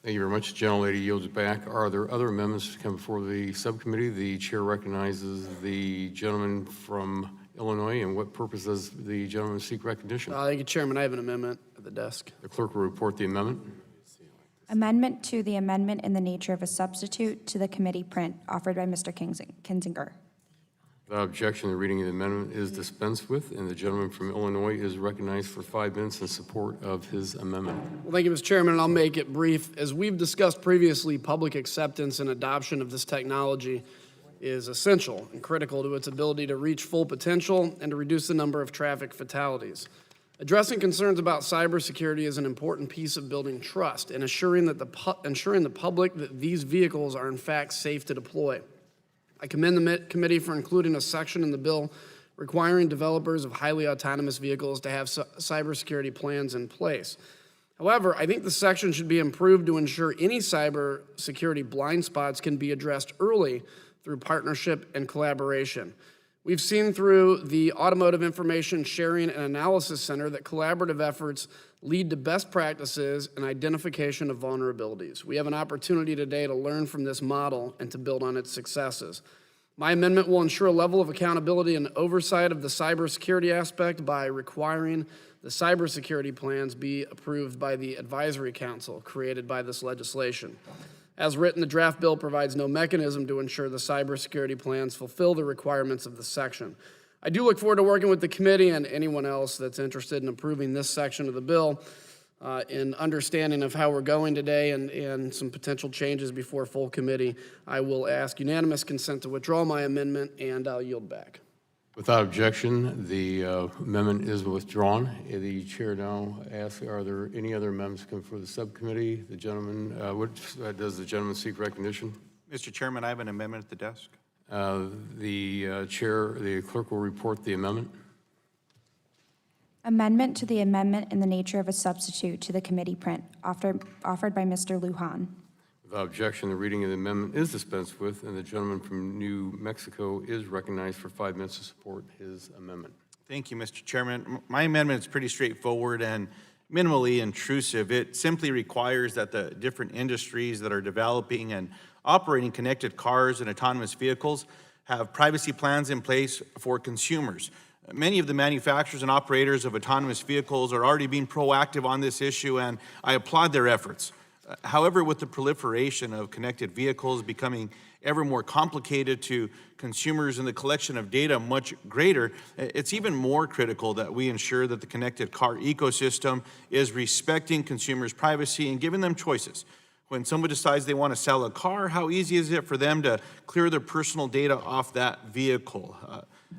Thank you very much. The gentlelady yields back. Are there other amendments to come before the subcommittee? The chair recognizes the gentleman from Illinois, and what purpose does the gentleman seek recognition? Thank you, Chairman. I have an amendment at the desk. The clerk will report the amendment. Amendment to the amendment in the nature of a substitute to the committee print offered by Mr. Kinzinger. Without objection, the reading of the amendment is dispensed with, and the gentleman from Illinois is recognized for 5 minutes in support of his amendment. Well, thank you, Mr. Chairman, and I'll make it brief. As we've discussed previously, public acceptance and adoption of this technology is essential and critical to its ability to reach full potential and to reduce the number of traffic fatalities. Addressing concerns about cybersecurity is an important piece of building trust and ensuring the public that these vehicles are in fact safe to deploy. I commend the committee for including a section in the bill requiring developers of highly autonomous vehicles to have cybersecurity plans in place. However, I think the section should be improved to ensure any cybersecurity blind spots can be addressed early through partnership and collaboration. We've seen through the Automotive Information Sharing and Analysis Center that collaborative efforts lead to best practices and identification of vulnerabilities. We have an opportunity today to learn from this model and to build on its successes. My amendment will ensure a level of accountability and oversight of the cybersecurity aspect by requiring the cybersecurity plans be approved by the advisory council created by this legislation. As written, the draft bill provides no mechanism to ensure the cybersecurity plans fulfill the requirements of the section. I do look forward to working with the committee and anyone else that's interested in approving this section of the bill. in understanding of how we're going today and some potential changes before full committee, I will ask unanimous consent to withdraw my amendment, and I'll yield back. Without objection, the amendment is withdrawn. The chair now asks, are there any other amendments come for the subcommittee? The gentleman, does the gentleman seek recognition? Mr. Chairman, I have an amendment at the desk. The clerk will report the amendment. Amendment to the amendment in the nature of a substitute to the committee print, offered by Mr. Lujan. Without objection, the reading of the amendment is dispensed with, and the gentleman from New Mexico is recognized for 5 minutes to support his amendment. Thank you, Mr. Chairman. My amendment is pretty straightforward and minimally intrusive. It simply requires that the different industries that are developing and operating connected cars and autonomous vehicles have privacy plans in place for consumers. Many of the manufacturers and operators of autonomous vehicles are already being proactive on this issue, and I applaud their efforts. However, with the proliferation of connected vehicles becoming ever more complicated to consumers and the collection of data much greater, it's even more critical that we ensure that the connected car ecosystem is respecting consumers' privacy and giving them choices. When someone decides they want to sell a car, how easy is it for them to clear their personal data off that vehicle?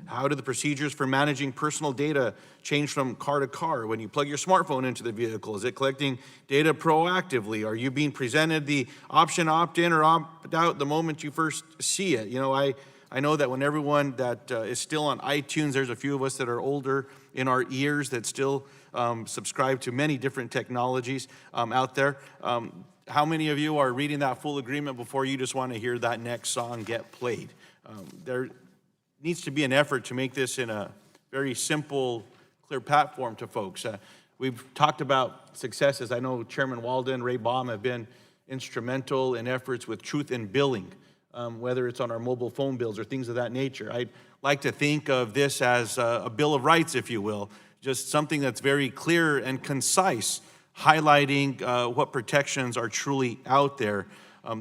How do the procedures for managing personal data change from car to car? When you plug your smartphone into the vehicle, is it collecting data proactively? Are you being presented the option opt-in or opt-out the moment you first see it? You know, I know that when everyone that is still on iTunes, there's a few of us that are older in our ears that still subscribe to many different technologies out there. How many of you are reading that full agreement before you just want to hear that next song get played? There needs to be an effort to make this in a very simple, clear platform to folks. We've talked about successes. I know Chairman Walden, Ray Baum have been instrumental in efforts with truth in billing, whether it's on our mobile phone bills or things of that nature. I'd like to think of this as a Bill of Rights, if you will, just something that's very clear and concise, highlighting what protections are truly out there.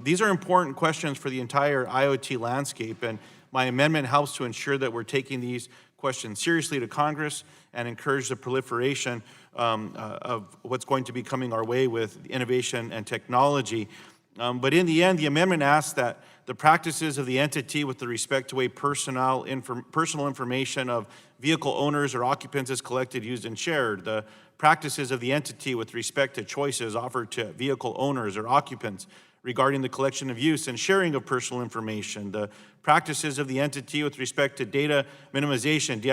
These are important questions for the entire IoT landscape, and my amendment helps to ensure that we're taking these questions seriously to Congress and encourage the proliferation of what's going to be coming our way with innovation and technology. But in the end, the amendment asks that the practices of the entity with respect to a personal information of vehicle owners or occupants is collected, used, and shared. The practices of the entity with respect to choices offered to vehicle owners or occupants regarding the collection of use and sharing of personal information. The practices of the entity with respect to data minimization,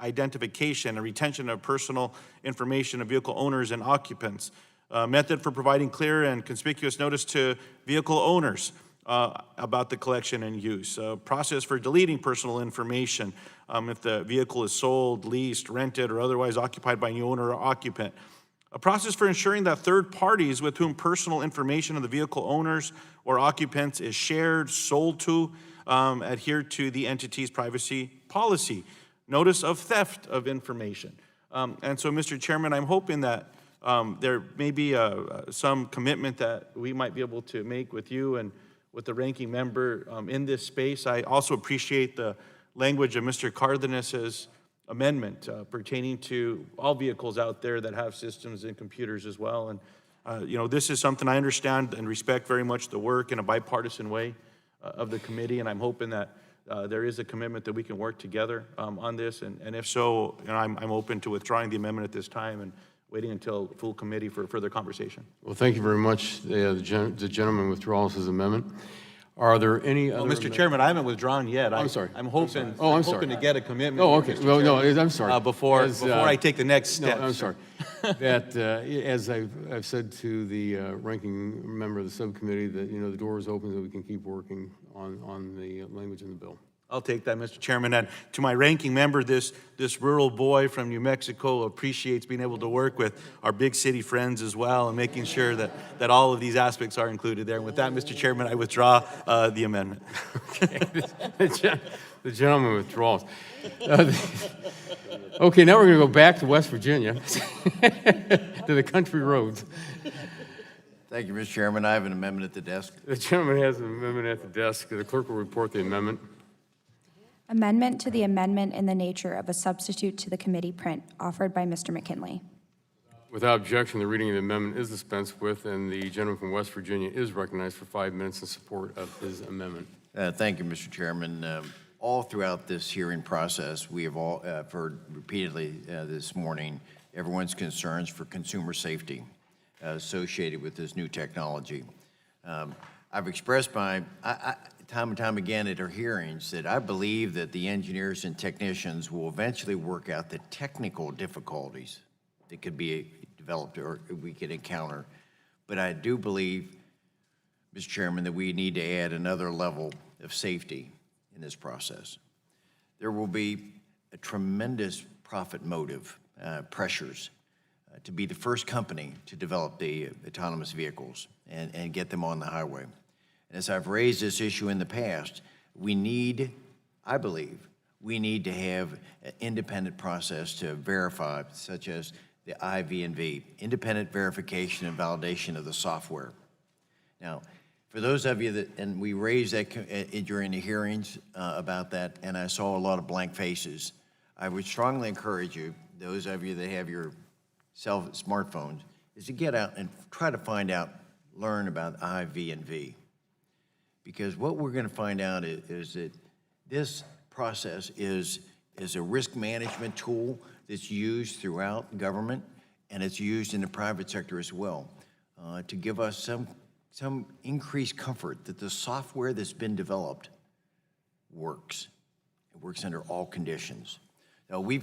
identification, and retention of personal information of vehicle owners and occupants. Method for providing clear and conspicuous notice to vehicle owners about the collection and use. Process for deleting personal information if the vehicle is sold, leased, rented, or otherwise occupied by a new owner or occupant. A process for ensuring that third parties with whom personal information of the vehicle owners or occupants is shared, sold to, adhere to the entity's privacy policy. Notice of theft of information. And so, Mr. Chairman, I'm hoping that there may be some commitment that we might be able to make with you and with the ranking member in this space. I also appreciate the language of Mr. Cardenas's amendment pertaining to all vehicles out there that have systems and computers as well. And, you know, this is something I understand and respect very much the work in a bipartisan way of the committee, and I'm hoping that there is a commitment that we can work together on this. And if so, you know, I'm open to withdrawing the amendment at this time and waiting until full committee for further conversation. Well, thank you very much. The gentleman withdraws his amendment. Are there any other? Well, Mr. Chairman, I haven't withdrawn yet. I'm sorry. I'm hoping. I'm sorry. Hoping to get a commitment. Oh, okay. Mr. Well, no, Chairman, I'm sorry. Before I take the next step. No, I'm sorry. That as I've said to the ranking member of the subcommittee, that you know the door is open so we can keep working on the language in the bill. I'll take that, Mr. Chairman. And to my ranking member, this rural boy from New Mexico appreciates being able to work with our big city friends as well and making sure that all of these aspects are included there. And with that, Mr. Chairman, I withdraw the amendment. Okay. The gentleman withdraws. Okay, now we're going to go back to West Virginia, to the country roads. Thank you, Mr. Chairman. I have an amendment at the desk. The gentleman has an amendment at the desk. The clerk will report the amendment. Amendment to the amendment in the nature of a substitute to the committee print, offered by Mr. McKinley. Without objection, the reading of the amendment is dispensed with, and the gentleman from West Virginia is recognized for 5 minutes in support of his amendment. Thank you, Mr. Chairman. All throughout this hearing process, we have all heard repeatedly this morning everyone's concerns for consumer safety associated with this new technology. I've expressed time and time again at our hearings that I believe that the engineers and technicians will eventually work out the technical difficulties that could be developed or we could encounter. But I do believe, Mr. Chairman, that we need to add another level of safety in this process. There will be a tremendous profit motive, pressures, to be the first company to develop the autonomous vehicles and get them on the highway. And as I've raised this issue in the past, I believe, we need to have an independent process to verify, such as the IV&V, independent verification and validation of the software. Now, for those of you that, and we raised that during the hearings about that, and I saw a lot of blank faces, I would strongly encourage you, those of you that have your smartphones, is to get out and try to find out, learn about IV&V. Because what we're going to find out is that this process is a risk management tool that's used throughout government, and it's used in the private sector as well, to give us some increased comfort that the software that's been developed works. It works under all conditions. Now, we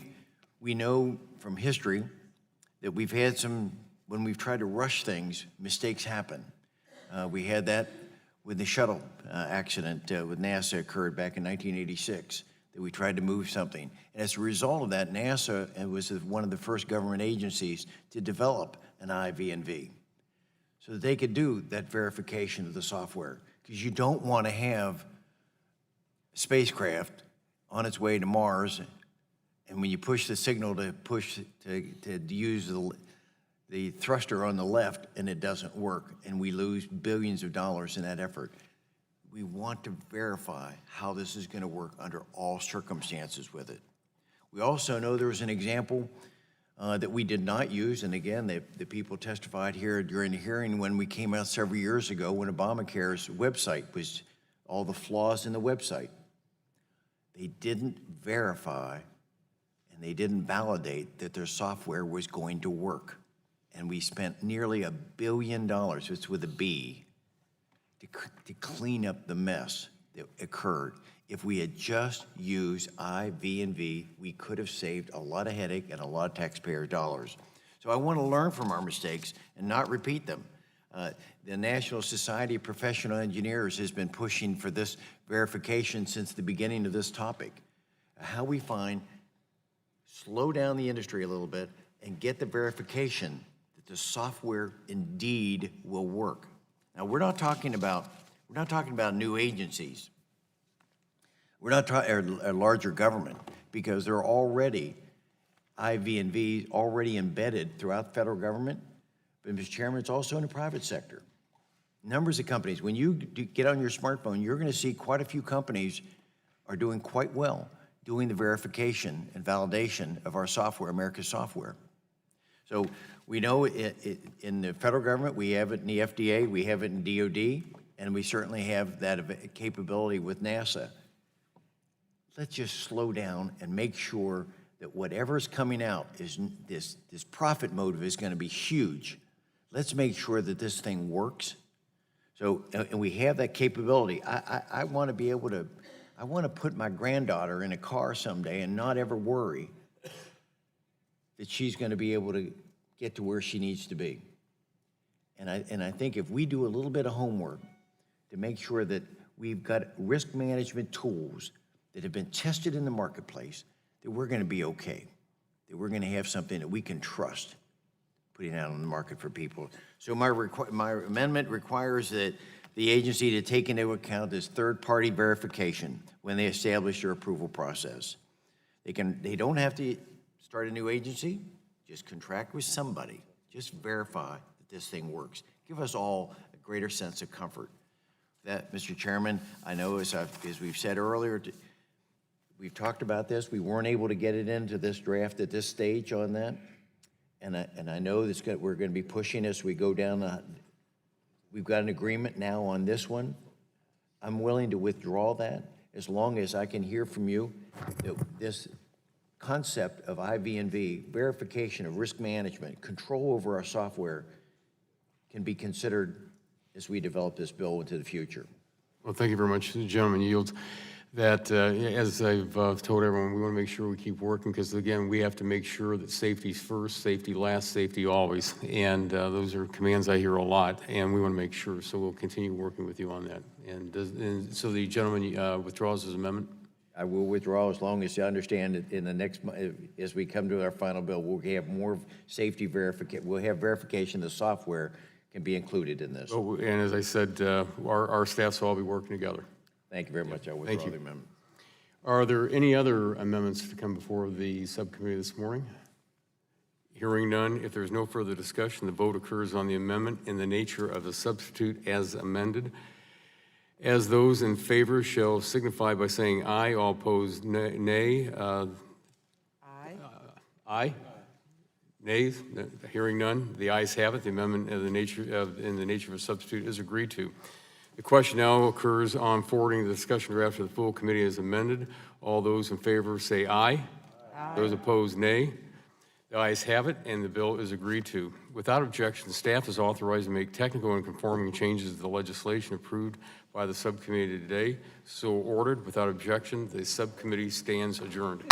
know from history that we've had when we've tried to rush things, mistakes happen. We had that when the shuttle accident with NASA occurred back in 1986, that we tried to move something. And as a result of that, NASA was one of the first government agencies to develop an IV&V so that they could do that verification of the software. Because you don't want to have a spacecraft on its way to Mars, and when you push the signal to use the thruster on the left and it doesn't work, and we lose billions of dollars in that effort. We want to verify how this is going to work under all circumstances with it. We also know there was an example that we did not use, and again, the people testified here during the hearing when we came out several years ago when Obamacare's website was, all the flaws in the website. They didn't verify and they didn't validate that their software was going to work. And we spent nearly $1 billion, it's with a B, to clean up the mess that occurred. If we had just used IV&V, we could have saved a lot of headache and a lot of taxpayer dollars. So I want to learn from our mistakes and not repeat them. The National Society of Professional Engineers has been pushing for this verification since the beginning of this topic. How we slow down the industry a little bit and get the verification that the software indeed will work. Now, we're not talking about new agencies. We're not talking a larger government, because there are already IV&V already embedded throughout the federal government. But, Mr. Chairman, it's also in the private sector. Numbers of companies. When you get on your smartphone, you're going to see quite a few companies are doing quite well doing the verification and validation of our software, America's software. So we know in the federal government, we have it in the FDA, we have it in DOD, and we certainly have that capability with NASA. Let's just slow down and make sure that whatever's coming out is this profit motive is going to be huge. Let's make sure that this thing works. So, and we have that capability. I want to be able to, I want to put my granddaughter in a car someday and not ever worry that she's going to be able to get to where she needs to be. And I think if we do a little bit of homework to make sure that we've got risk management tools that have been tested in the marketplace, that we're going to be okay, that we're going to have something that we can trust putting out on the market for people. So my amendment requires that the agency to take into account this third-party verification when they establish their approval process. They don't have to start a new agency, just contract with somebody. Just verify that this thing works. Give us all a greater sense of comfort. That, Mr. Chairman, I know as we've said earlier, we've talked about this. We weren't able to get it into this draft at this stage on that. and I know we're going to be pushing as we go down we've got an agreement now on this one. I'm willing to withdraw that as long as I can hear from you that this concept of IV&V, verification of risk management, control over our software can be considered as we develop this bill into the future. Well, thank you very much. The gentleman yields that, as I've told everyone, we want to make sure we keep working because, again, we have to make sure that safety's first, safety last, safety always. And those are commands I hear a lot, and we want to make sure. So we'll continue working with you on that. And so the gentleman withdraws his amendment? I will withdraw as long as you understand that in the next, as we come to our final bill, we'll have more safety verification. We'll have verification the software can be included in this. Oh, and as I said, our staffs will all be working together. Thank you very much. I withdraw the amendment. Are there any other amendments to come before the subcommittee this morning? Hearing none, if there's no further discussion, the vote occurs on the amendment in the nature of the substitute as amended. As those in favor shall signify by saying aye, all opposed nay. Aye. Aye? Nays? Hearing none, the ayes have it. The amendment in the nature of a substitute is agreed to. The question now occurs on forwarding the discussion draft to the full committee as amended. All those in favor say aye. Aye. Those opposed, nay. The ayes have it, and the bill is agreed to. Without objection, staff is authorized to make technical and conforming changes to the legislation approved by the subcommittee today. So ordered, without objection, the subcommittee stands adjourned.